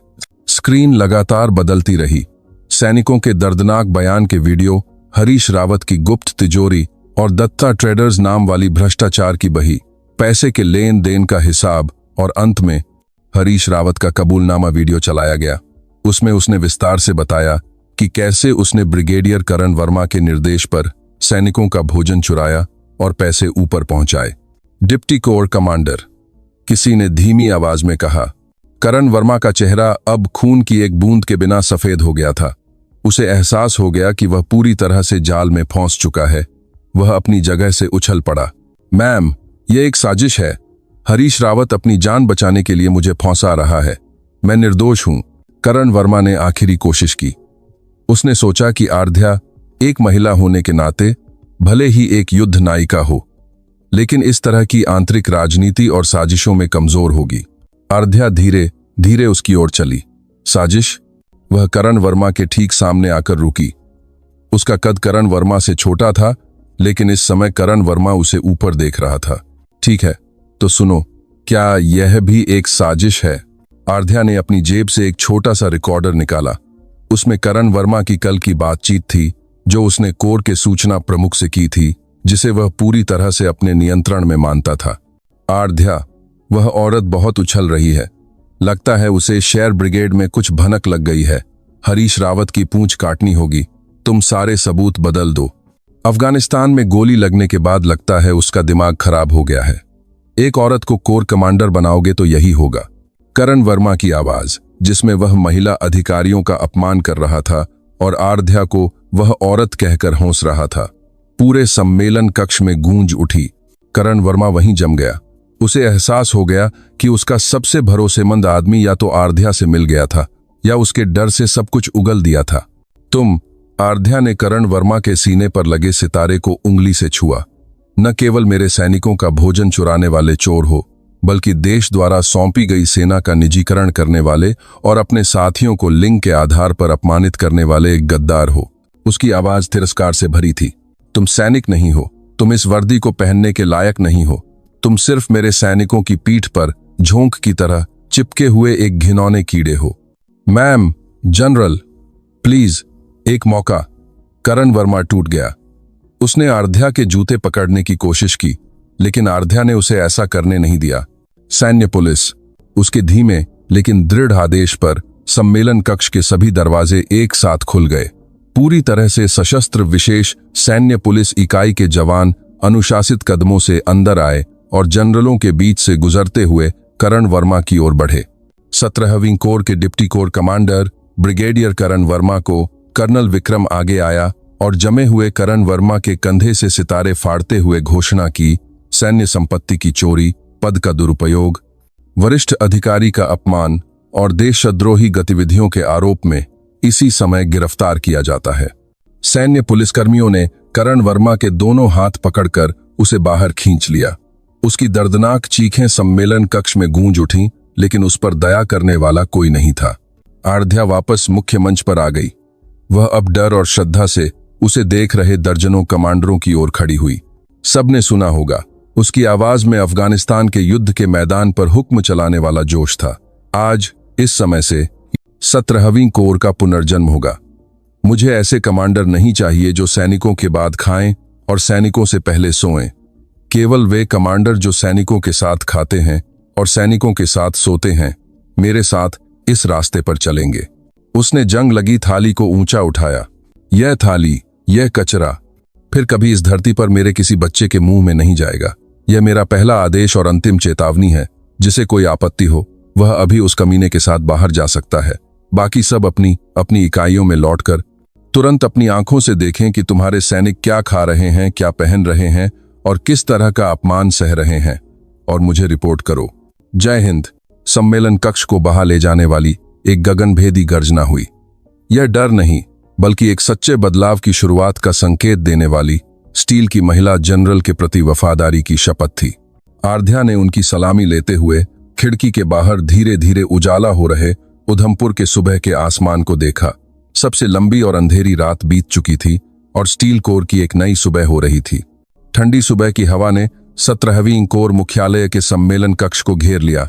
स्क्रीन लगातार बदलती रही। सैनिकों के दर्दनाक बयान के वीडियो, हरीश रावत की गुप्त तिजोरी और दत्ता ट्रेडर्स नाम वाली भ्रष्टाचार की बही, पैसे के लेन देन का हिसाब और अंत में हरीश रावत का कबूलनामा वीडियो चलाया गया। उसमें उसने विस्तार से बताया कि कैसे उसने ब्रिगेडियर करण वर्मा के निर्देश पर सैनिकों का भोजन चुराया और पैसे ऊपर पहुंचाए। डिप्टी कोर कमांडर, किसी ने धीमी आवाज में कहा। करण वर्मा का चेहरा अब खून की एक बूंद के बिना सफेद हो गया था। उसे एहसास हो गया कि वह पूरी तरह से जाल में फंस चुका है। वह अपनी जगह से उछल पड़ा। मैम, यह एक साजिश है। हरीश रावत अपनी जान बचाने के लिए मुझे फंसा रहा है। मैं निर्दोष हूं। करण वर्मा ने आखिरी कोशिश की। उसने सोचा कि आराध्या एक महिला होने के नाते भले ही एक युद्ध नायिका हो, लेकिन इस तरह की आंतरिक राजनीति और साजिशों में कमजोर होगी। आराध्या धीरे धीरे उसकी ओर चली। साजिश? वह करण वर्मा के ठीक सामने आकर रुकी। उसका कद करण वर्मा से छोटा था, लेकिन इस समय करण वर्मा उसे ऊपर देख रहा था। ठीक है, तो सुनो, क्या यह भी एक साजिश है? आराध्या ने अपनी जेब से एक छोटा सा रिकॉर्डर निकाला। उसमें करण वर्मा की कल की बातचीत थी जो उसने कोर के सूचना प्रमुख से की थी। जिसे वह पूरी तरह से अपने नियंत्रण में मानता था। आराध्या, वह औरत बहुत उछल रही है। लगता है उसे शेर ब्रिगेड में कुछ भनक लग गई है। हरीश रावत की पूंछ काटनी होगी। तुम सारे सबूत बदल दो। अफगानिस्तान में गोली लगने के बाद लगता है उसका दिमाग खराब हो गया है। एक औरत को कोर कमांडर बनाओगे तो यही होगा। करण वर्मा की आवाज, जिसमें वह महिला अधिकारियों का अपमान कर रहा था और आराध्या को वह औरत कहकर हंस रहा था, पूरे सम्मेलन कक्ष में गूंज उठी। करण वर्मा वहीं जम गया। उसे एहसास हो गया कि उसका सबसे भरोसेमंद आदमी या तो आराध्या से मिल गया था या उसके डर से सब कुछ उगल दिया था। तुम, आराध्या ने करण वर्मा के सीने पर लगे सितारे को उंगली से छुआ, न केवल मेरे सैनिकों का भोजन चुराने वाले चोर हो, बल्कि देश द्वारा सौंपी गई सेना का निजीकरण करने वाले और अपने साथियों को लिंग के आधार पर अपमानित करने वाले एक गद्दार हो। उसकी आवाज तिरस्कार से भरी थी। तुम सैनिक नहीं हो। तुम इस वर्दी को पहनने के लायक नहीं हो। तुम सिर्फ मेरे सैनिकों की पीठ पर झोंक की तरह चिपके हुए एक घिनौने कीड़े हो। मैम, जनरल, प्लीज एक मौका। करण वर्मा टूट गया। उसने आराध्या के जूते पकड़ने की कोशिश की, लेकिन आराध्या ने उसे ऐसा करने नहीं दिया। सैन्य पुलिस। उसके धीमे लेकिन दृढ़ आदेश पर सम्मेलन कक्ष के सभी दरवाजे एक साथ खुल गए। पूरी तरह से सशस्त्र विशेष सैन्य पुलिस इकाई के जवान अनुशासित कदमों से अंदर आए और जनरलों के बीच से गुजरते हुए करण वर्मा की ओर बढ़े। 17वीं कोर के डिप्टी कोर कमांडर ब्रिगेडियर करण वर्मा को कर्नल विक्रम आगे आया और जमे हुए करण वर्मा के कंधे से सितारे फाड़ते हुए घोषणा की, सैन्य संपत्ति की चोरी, पद का दुरुपयोग, वरिष्ठ अधिकारी का अपमान और देशद्रोही गतिविधियों के आरोप में इसी समय गिरफ्तार किया जाता है। सैन्य पुलिसकर्मियों ने करण वर्मा के दोनों हाथ पकड़कर उसे बाहर खींच लिया। उसकी दर्दनाक चीखें सम्मेलन कक्ष में गूंज उठीं, लेकिन उस पर दया करने वाला कोई नहीं था। आराध्या वापस मुख्य मंच पर आ गई। वह अब डर और श्रद्धा से उसे देख रहे दर्जनों कमांडरों की ओर खड़ी हुई। सबने सुना होगा, उसकी आवाज में अफगानिस्तान के युद्ध के मैदान पर हुक्म चलाने वाला जोश था। आज इस समय से 17वीं कोर का पुनर्जन्म होगा। मुझे ऐसे कमांडर नहीं चाहिए जो सैनिकों के बाद खाएं और सैनिकों से पहले सोएं। केवल वे कमांडर जो सैनिकों के साथ खाते हैं और सैनिकों के साथ सोते हैं, मेरे साथ इस रास्ते पर चलेंगे। उसने जंग लगी थाली को ऊंचा उठाया। यह थाली, यह कचरा फिर कभी इस धरती पर मेरे किसी बच्चे के मुंह में नहीं जाएगा। यह मेरा पहला आदेश और अंतिम चेतावनी है। जिसे कोई आपत्ति हो, वह अभी उस कमीने के साथ बाहर जा सकता है। बाकी सब अपनी अपनी इकाइयों में लौटकर तुरंत अपनी आंखों से देखें कि तुम्हारे सैनिक क्या खा रहे हैं, क्या पहन रहे हैं और किस तरह का अपमान सह रहे हैं, और मुझे रिपोर्ट करो। जय हिंद। सम्मेलन कक्ष को बहा ले जाने वाली एक गगनभेदी गर्जना हुई। यह डर नहीं, बल्कि एक सच्चे बदलाव की शुरुआत का संकेत देने वाली स्टील की महिला जनरल के प्रति वफादारी की शपथ थी। आराध्या ने उनकी सलामी लेते हुए खिड़की के बाहर धीरे धीरे उजाला हो रहे उधमपुर के सुबह के आसमान को देखा। सबसे लंबी और अंधेरी रात बीत चुकी थी और स्टील कोर की एक नई सुबह हो रही थी। ठंडी सुबह की हवा ने 17वीं कोर मुख्यालय के सम्मेलन कक्ष को घेर लिया।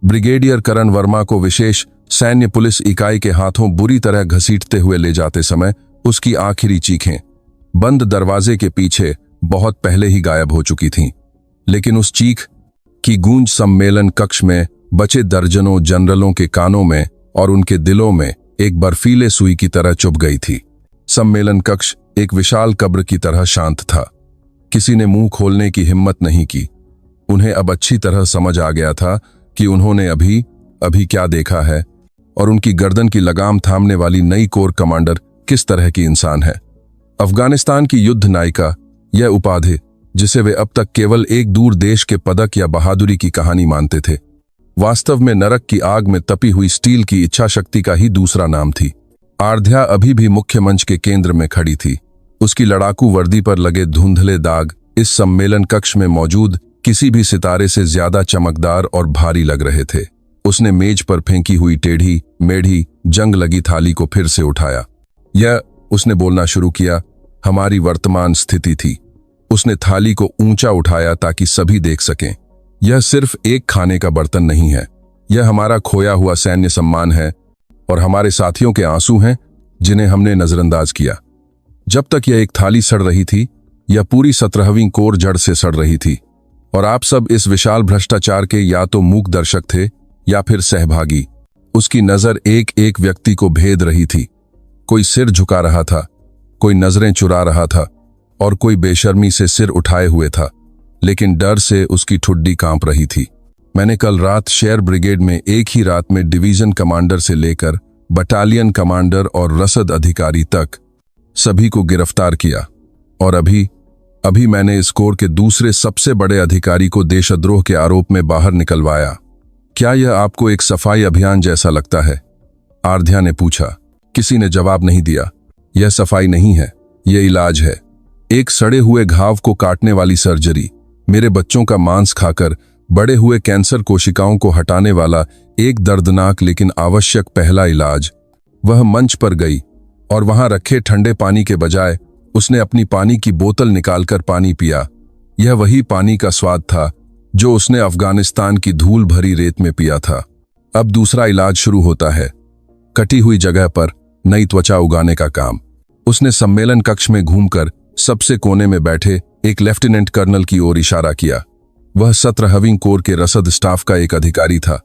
ब्रिगेडियर करण वर्मा को विशेष सैन्य पुलिस इकाई के हाथों बुरी तरह घसीटते हुए ले जाते समय उसकी आखिरी चीखें बंद दरवाजे के पीछे बहुत पहले ही गायब हो चुकी थीं। लेकिन उस चीख की गूंज सम्मेलन कक्ष में बचे दर्जनों जनरलों के कानों में और उनके दिलों में एक बर्फीले सुई की तरह चुभ गई थी। सम्मेलन कक्ष एक विशाल कब्र की तरह शांत था। किसी ने मुंह खोलने की हिम्मत नहीं की। उन्हें अब अच्छी तरह समझ आ गया था कि उन्होंने अभी अभी क्या देखा है और उनकी गर्दन की लगाम थामने वाली नई कोर कमांडर किस तरह की इंसान है। अफगानिस्तान की युद्ध नायिका, यह उपाधि जिसे वे अब तक केवल एक दूर देश के पदक या बहादुरी की कहानी मानते थे, वास्तव में नरक की आग में तपी हुई स्टील की इच्छा शक्ति का ही दूसरा नाम थी। आराध्या अभी भी मुख्य मंच के केंद्र में खड़ी थी। उसकी लड़ाकू वर्दी पर लगे धुंधले दाग इस सम्मेलन कक्ष में मौजूद किसी भी सितारे से ज्यादा चमकदार और भारी लग रहे थे। उसने मेज पर फेंकी हुई टेढ़ी मेढ़ी जंग लगी थाली को फिर से उठाया। यह, उसने बोलना शुरू किया, हमारी वर्तमान स्थिति थी। उसने थाली को ऊंचा उठाया ताकि सभी देख सकें। यह सिर्फ एक खाने का बर्तन नहीं है, यह हमारा खोया हुआ सैन्य सम्मान है और हमारे साथियों के आंसू हैं जिन्हें हमने नजरअंदाज किया। जब तक यह एक थाली सड़ रही थी, यह पूरी 17वीं कोर जड़ से सड़ रही थी और आप सब इस विशाल भ्रष्टाचार के या तो मूक दर्शक थे या फिर सहभागी। उसकी नजर एक एक व्यक्ति को भेद रही थी। कोई सिर झुका रहा था, कोई नजरें चुरा रहा था और कोई बेशर्मी से सिर उठाए हुए था, लेकिन डर से उसकी ठुड्डी कांप रही थी। मैंने कल रात शेयर ब्रिगेड में एक ही रात में डिवीजन कमांडर से लेकर बटालियन कमांडर और रसद अधिकारी तक सभी को गिरफ्तार किया और अभी मैंने इस कोर के दूसरे सबसे बड़े अधिकारी को देशद्रोह के आरोप में बाहर निकलवाया। क्या यह आपको एक सफाई अभियान जैसा लगता है? आराध्या ने पूछा। किसी ने जवाब नहीं दिया। यह सफाई नहीं है, यह इलाज है। एक सड़े हुए घाव को काटने वाली सर्जरी, मेरे बच्चों का मांस खाकर बड़े हुए कैंसर कोशिकाओं को हटाने वाला एक दर्दनाक लेकिन आवश्यक पहला इलाज। वह मंच पर गई और वहां रखे ठंडे पानी के बजाय उसने अपनी पानी की बोतल निकालकर पानी पिया। यह वही पानी का स्वाद था जो उसने अफगानिस्तान की धूल भरी रेत में पिया था। अब दूसरा इलाज शुरू होता है, कटी हुई जगह पर नई त्वचा उगाने का काम। उसने सम्मेलन कक्ष में घूमकर सबसे कोने में बैठे एक लेफ्टिनेंट कर्नल की ओर इशारा किया। वह 17वीं कोर के रसद स्टाफ का एक अधिकारी था,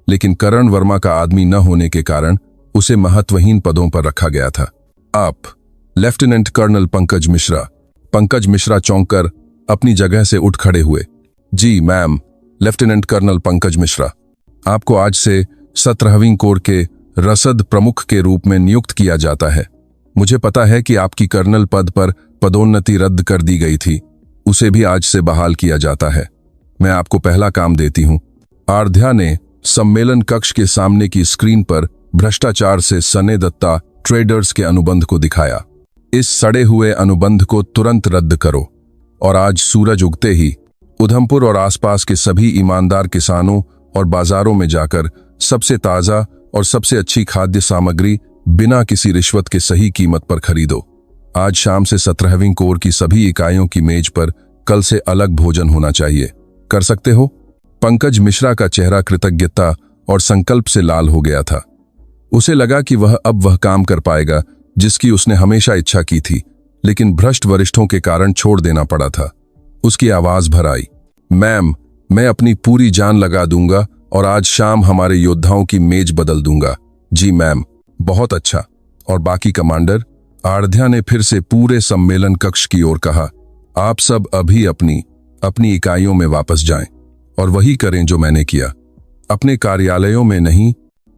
लेकिन करण वर्मा का आदमी न होने के कारण उसे महत्वहीन पदों पर रखा गया था। आप लेफ्टिनेंट कर्नल पंकज मिश्रा। पंकज मिश्रा चौंककर अपनी जगह से उठ खड़े हुए। जी ma'am, lieutenant colonel Pankaj Mishra. आपको आज से 17वीं कोर के रसद प्रमुख के रूप में नियुक्त किया जाता है। मुझे पता है कि आपकी कर्नल पद पर पदोन्नति रद्द कर दी गई थी, उसे भी आज से बहाल किया जाता है। मैं आपको पहला काम देती हूं। आराध्या ने सम्मेलन कक्ष के सामने की स्क्रीन पर भ्रष्टाचार से सने दत्ता ट्रेडर्स के अनुबंध को दिखाया। इस सड़े हुए अनुबंध को तुरंत रद्द करो और आज सूरज उगते ही उधमपुर और आसपास के सभी ईमानदार किसानों और बाजारों में जाकर सबसे ताजा और सबसे अच्छी खाद्य सामग्री बिना किसी रिश्वत के सही कीमत पर खरीदो। आज शाम से 17वीं कोर की सभी इकाइयों की मेज पर कल से अलग भोजन होना चाहिए। कर सकते हो? पंकज मिश्रा का चेहरा कृतज्ञता और संकल्प से लाल हो गया था। उसे लगा कि अब वह काम कर पाएगा जिसकी उसने हमेशा इच्छा की थी, लेकिन भ्रष्ट वरिष्ठों के कारण छोड़ देना पड़ा था। उसकी आवाज भर आई, मैम, मैं अपनी पूरी जान लगा दूंगा और आज शाम हमारे योद्धाओं की मेज बदल दूंगा। जी मैम, बहुत अच्छा। और बाकी कमांडर? आराध्या ने फिर से पूरे सम्मेलन कक्ष की ओर कहा, आप सब अभी अपनी इकाइयों में वापस जाएं और वही करें जो मैंने किया। अपने कार्यालयों में नहीं,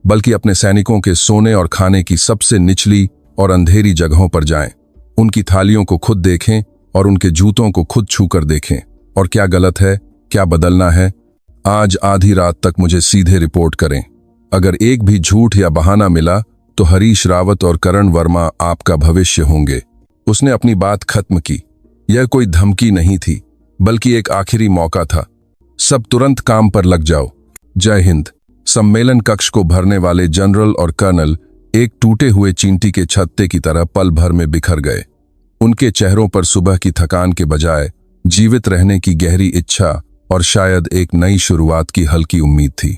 बल्कि अपने सैनिकों के सोने और खाने की सबसे निचली और अंधेरी जगहों पर जाएं। उनकी थालियों को खुद देखें और उनके जूतों को खुद छूकर देखें। और क्या गलत है, क्या बदलना है, आज आधी रात तक मुझे सीधे रिपोर्ट करें। अगर एक भी झूठ या बहाना मिला तो हरीश रावत और करण वर्मा आपका भविष्य होंगे। उसने अपनी बात खत्म की। यह कोई धमकी नहीं थी, बल्कि एक आखिरी मौका था। सब तुरंत काम पर लग जाओ। जय हिंद। सम्मेलन कक्ष को भरने वाले जनरल और कर्नल एक टूटे हुए चींटी के छत्ते की तरह पल भर में बिखर गए। उनके चेहरों पर सुबह की थकान के बजाय जीवित रहने की गहरी इच्छा और शायद एक नई शुरुआत की हल्की उम्मीद थी।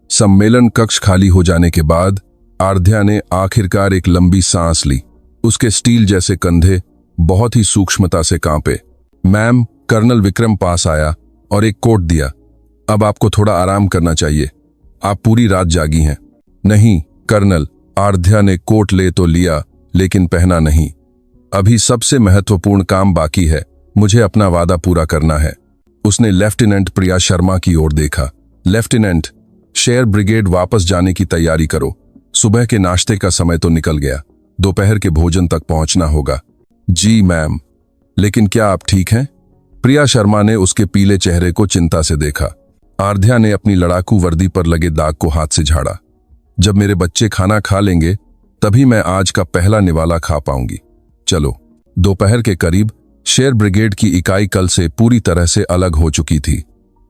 सम्मेलन कक्ष खाली हो जाने के बाद आराध्या ने आखिरकार एक लंबी सांस ली। उसके स्टील जैसे कंधे बहुत ही सूक्ष्मता से कांपे। मैम, कर्नल विक्रम पास आया और एक कोट दिया। अब आपको थोड़ा आराम करना चाहिए, आप पूरी रात जागी हैं। नहीं कर्नल, आराध्या ने कोट ले तो लिया लेकिन पहना नहीं। अभी सबसे महत्वपूर्ण काम बाकी है, मुझे अपना वादा पूरा करना है। उसने लेफ्टिनेंट प्रिया शर्मा की ओर देखा। लेफ्टिनेंट, शेयर ब्रिगेड वापस जाने की तैयारी करो। सुबह के नाश्ते का समय तो निकल गया, दोपहर के भोजन तक पहुंचना होगा। जी मैम, लेकिन क्या आप ठीक हैं? प्रिया शर्मा ने उसके पीले चेहरे को चिंता से देखा। आराध्या ने अपनी लड़ाकू वर्दी पर लगे दाग को हाथ से झाड़ा। जब मेरे बच्चे खाना खा लेंगे तभी मैं आज का पहला निवाला खा पाऊंगी। चलो। दोपहर के करीब शेयर ब्रिगेड की इकाई कल से पूरी तरह से अलग हो चुकी थी।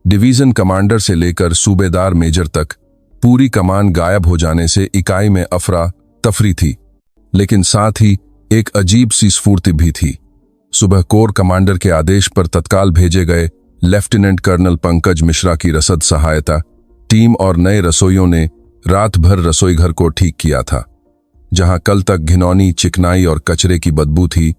डिवीजन कमांडर से लेकर सूबेदार मेजर तक पूरी कमान गायब हो जाने से इकाई में अफरा तफरी थी, लेकिन साथ ही एक अजीब सी स्फूर्ति भी थी। सुबह कोर कमांडर के आदेश पर तत्काल भेजे गए लेफ्टिनेंट कर्नल पंकज मिश्रा की रसद सहायता टीम और नए रसोइयों ने रात भर रसोई घर को ठीक किया था। जहां कल तक घिनौनी, चिकनाई और कचरे की बदबू थी,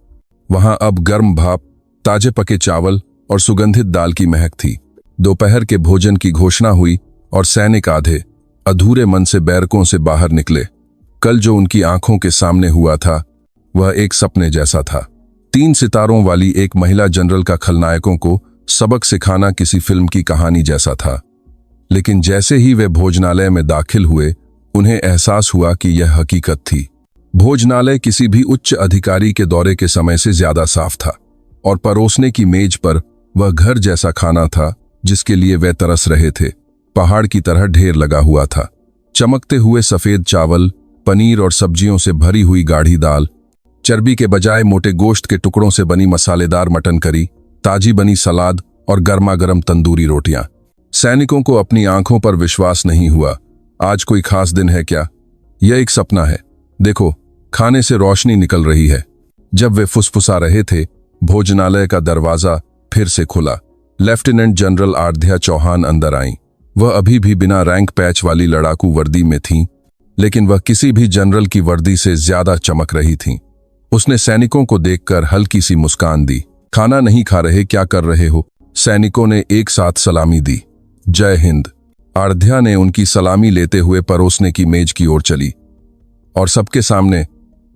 वहां अब गर्म भाप, ताजे पके चावल और सुगंधित दाल की महक थी। दोपहर के भोजन की घोषणा हुई और सैनिक आधे अधूरे मन से बैरकों से बाहर निकले। कल जो उनकी आंखों के सामने हुआ था वह एक सपने जैसा था। 3 सितारों वाली एक महिला जनरल का खलनायकों को सबक सिखाना किसी फिल्म की कहानी जैसा था। लेकिन जैसे ही वे भोजनालय में दाखिल हुए उन्हें एहसास हुआ कि यह हकीकत थी। भोजनालय किसी भी उच्च अधिकारी के दौरे के समय से ज्यादा साफ था और परोसने की मेज पर वह घर जैसा खाना था जिसके लिए वे तरस रहे थे। पहाड़ की तरह ढेर लगा हुआ था। चमकते हुए सफेद चावल, पनीर और सब्जियों से भरी हुई गाढ़ी दाल, चर्बी के बजाय मोटे गोश्त के टुकड़ों से बनी मसालेदार मटन करी, ताजी बनी सलाद और गर्मा गर्म तंदूरी रोटियां। सैनिकों को अपनी आंखों पर विश्वास नहीं हुआ। आज कोई खास दिन है क्या? यह एक सपना है। देखो, खाने से रोशनी निकल रही है। जब वे फुसफुसा रहे थे, भोजनालय का दरवाजा फिर से खुला। लेफ्टिनेंट जनरल आराध्या चौहान अंदर आईं। वह अभी भी बिना रैंक पैच वाली लड़ाकू वर्दी में थीं, लेकिन वह किसी भी जनरल की वर्दी से ज्यादा चमक रही थीं। उसने सैनिकों को देखकर हल्की सी मुस्कान दी। खाना नहीं खा रहे, क्या कर रहे हो? सैनिकों ने एक साथ सलामी दी। जय हिंद। आराध्या ने उनकी सलामी लेते हुए परोसने की मेज की ओर चली और सबके सामने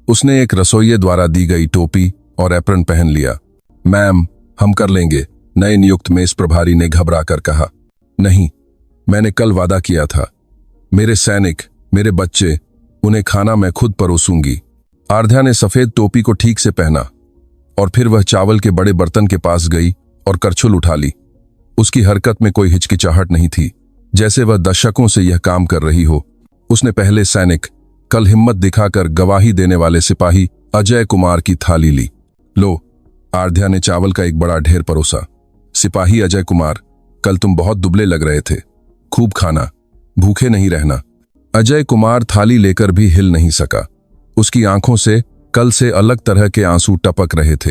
उसने एक रसोइये द्वारा दी गई टोपी और एप्रन पहन लिया। मैम, हम कर लेंगे, नए नियुक्त मेज प्रभारी ने घबरा कर कहा। नहीं, मैंने कल वादा किया था। मेरे सैनिक, मेरे बच्चे, उन्हें खाना मैं खुद परोसूंगी। आराध्या ने सफेद टोपी को ठीक से पहना और फिर वह चावल के बड़े बर्तन के पास गई और करछुल उठा ली। उसकी हरकत में कोई हिचकिचाहट नहीं थी, जैसे वह दशकों से यह काम कर रही हो। उसने पहले सैनिक, कल हिम्मत दिखाकर गवाही देने वाले सिपाही अजय कुमार की थाली ली। लो, आराध्या ने चावल का एक बड़ा ढेर परोसा। सिपाही अजय कुमार, कल तुम बहुत दुबले लग रहे थे। खूब खाना, भूखे नहीं रहना। अजय कुमार थाली लेकर भी हिल नहीं सका। उसकी आंखों से कल से अलग तरह के आंसू टपक रहे थे।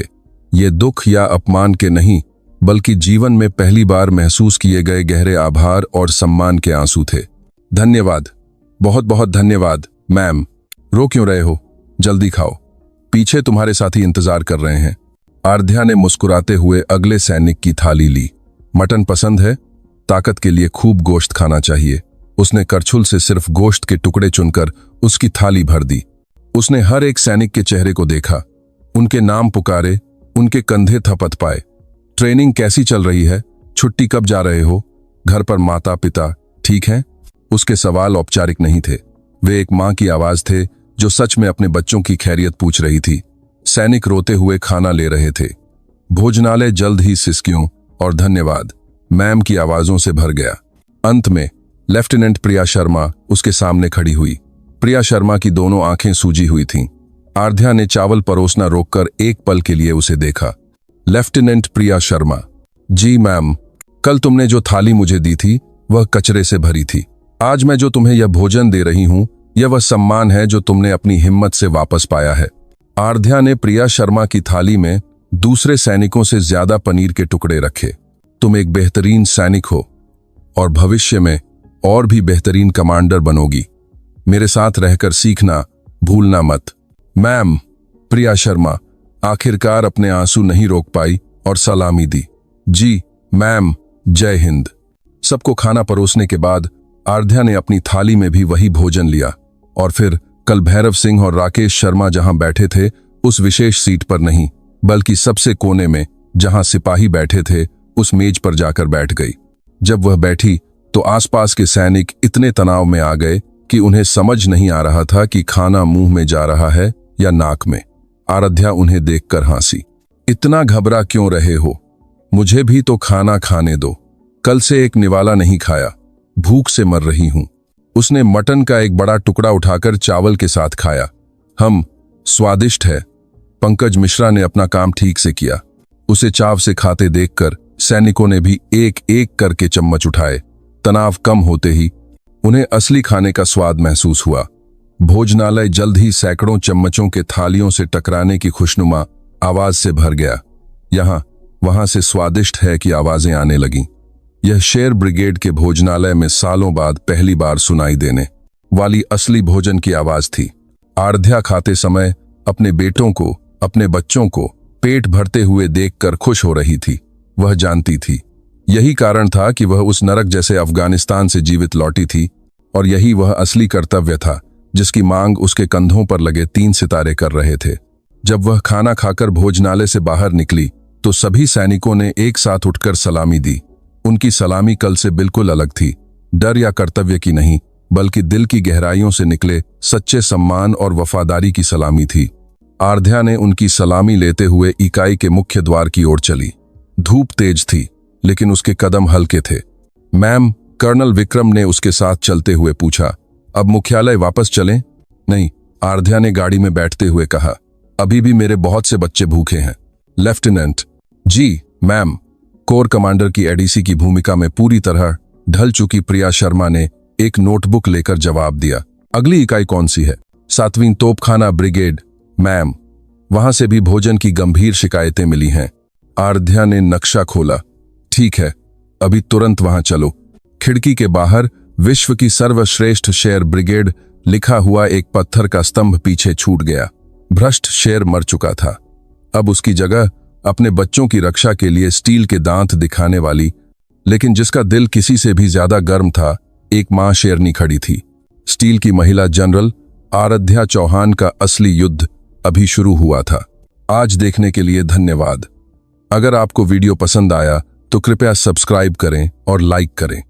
ये दुख या अपमान के नहीं, बल्कि जीवन में पहली बार महसूस किए गए गहरे आभार और सम्मान के आंसू थे। धन्यवाद, बहुत बहुत धन्यवाद मैम। रो क्यों रहे हो? जल्दी खाओ, पीछे तुम्हारे साथी इंतजार कर रहे हैं। आराध्या ने मुस्कुराते हुए अगले सैनिक की थाली ली। मटन पसंद है? ताकत के लिए खूब गोश्त खाना चाहिए। उसने करछुल से सिर्फ गोश्त के टुकड़े चुनकर उसकी थाली भर दी। उसने हर एक सैनिक के चेहरे को देखा, उनके नाम पुकारे, उनके कंधे थपथ पाए। ट्रेनिंग कैसी चल रही है? छुट्टी कब जा रहे हो? घर पर माता पिता ठीक हैं? उसके सवाल औपचारिक नहीं थे, वे एक मां की आवाज थे जो सच में अपने बच्चों की खैरियत पूछ रही थी। सैनिक रोते हुए खाना ले रहे थे। भोजनालय जल्द ही सिसकियों और धन्यवाद मैम की आवाजों से भर गया। अंत में लेफ्टिनेंट प्रिया शर्मा उसके सामने खड़ी हुई। प्रिया शर्मा की दोनों आंखें सूजी हुई थीं। आराध्या ने चावल परोसना रोककर एक पल के लिए उसे देखा। लेफ्टिनेंट प्रिया शर्मा, जी मैम, कल तुमने जो थाली मुझे दी थी वह कचरे से भरी थी। आज मैं जो तुम्हें यह भोजन दे रही हूं, यह वह सम्मान है जो तुमने अपनी हिम्मत से वापस पाया है। आराध्या ने प्रिया शर्मा की थाली में दूसरे सैनिकों से ज्यादा पनीर के टुकड़े रखे। तुम एक बेहतरीन सैनिक हो और भविष्य में और भी बेहतरीन कमांडर बनोगी। मेरे साथ रहकर सीखना भूलना मत। मैम। प्रिया शर्मा आखिरकार अपने आंसू नहीं रोक पाई और सलामी दी। जी मैम, जय हिंद। सबको खाना परोसने के बाद आराध्या ने अपनी थाली में भी वही भोजन लिया और फिर कल भैरव सिंह और राकेश शर्मा जहां बैठे थे उस विशेष सीट पर नहीं, बल्कि सबसे कोने में जहां सिपाही बैठे थे उस मेज पर जाकर बैठ गई। जब वह बैठी तो आसपास के सैनिक इतने तनाव में आ गए कि उन्हें समझ नहीं आ रहा था कि खाना मुंह में जा रहा है या नाक में। आराध्या उन्हें देखकर हंसी। इतना घबरा क्यों रहे हो? मुझे भी तो खाना खाने दो। कल से एक निवाला नहीं खाया, भूख से मर रही हूं। उसने मटन का एक बड़ा टुकड़ा उठाकर चावल के साथ खाया। स्वादिष्ट है। पंकज मिश्रा ने अपना काम ठीक से किया। उसे चाव से खाते देखकर सैनिकों ने भी एक एक करके चम्मच उठाए। तनाव कम होते ही उन्हें असली खाने का स्वाद महसूस हुआ। भोजनालय जल्द ही सैकड़ों चम्मचों के थालियों से टकराने की खुशनुमा आवाज से भर गया। यहां वहां से स्वादिष्ट है कि आवाजें आने लगीं। यह शेर ब्रिगेड के भोजनालय में सालों बाद पहली बार सुनाई देने वाली असली भोजन की आवाज थी। आराध्या खाते समय अपने बेटों को, अपने बच्चों को पेट भरते हुए देखकर खुश हो रही थी। वह जानती थी यही कारण था कि वह उस नरक जैसे अफगानिस्तान से जीवित लौटी थी, और यही वह असली कर्तव्य था जिसकी मांग उसके कंधों पर लगे 3 सितारे कर रहे थे। जब वह खाना खाकर भोजनालय से बाहर निकली तो सभी सैनिकों ने एक साथ उठकर सलामी दी। उनकी सलामी कल से बिल्कुल अलग थी, डर या कर्तव्य की नहीं, बल्कि दिल की गहराइयों से निकले सच्चे सम्मान और वफादारी की सलामी थी। आराध्या ने उनकी सलामी लेते हुए इकाई के मुख्य द्वार की ओर चली। धूप तेज थी, लेकिन उसके कदम हल्के थे। मैम, कर्नल विक्रम ने उसके साथ चलते हुए पूछा, अब मुख्यालय वापस चलें? नहीं, आराध्या ने गाड़ी में बैठते हुए कहा, अभी भी मेरे बहुत से बच्चे भूखे हैं। लेफ्टिनेंट। जी मैम। कोर कमांडर की एडीसी की भूमिका में पूरी तरह ढल चुकी प्रिया शर्मा ने एक नोटबुक लेकर जवाब दिया। अगली इकाई कौन सी है? 7वीं तोपखाना ब्रिगेड मैम। वहां से भी भोजन की गंभीर शिकायतें मिली हैं। आराध्या ने नक्शा खोला। ठीक है, अभी तुरंत वहां चलो। खिड़की के बाहर विश्व की सर्वश्रेष्ठ शेर ब्रिगेड लिखा हुआ एक पत्थर का स्तंभ पीछे छूट गया। भ्रष्ट शेर मर चुका था। अब उसकी जगह अपने बच्चों की रक्षा के लिए स्टील के दांत दिखाने वाली, लेकिन जिसका दिल किसी से भी ज्यादा गर्म था, एक मां शेरनी खड़ी थी। स्टील की महिला जनरल आराध्या चौहान का असली युद्ध अभी शुरू हुआ था। आज देखने के लिए धन्यवाद। अगर आपको वीडियो पसंद आया तो कृपया सब्सक्राइब करें और लाइक करें।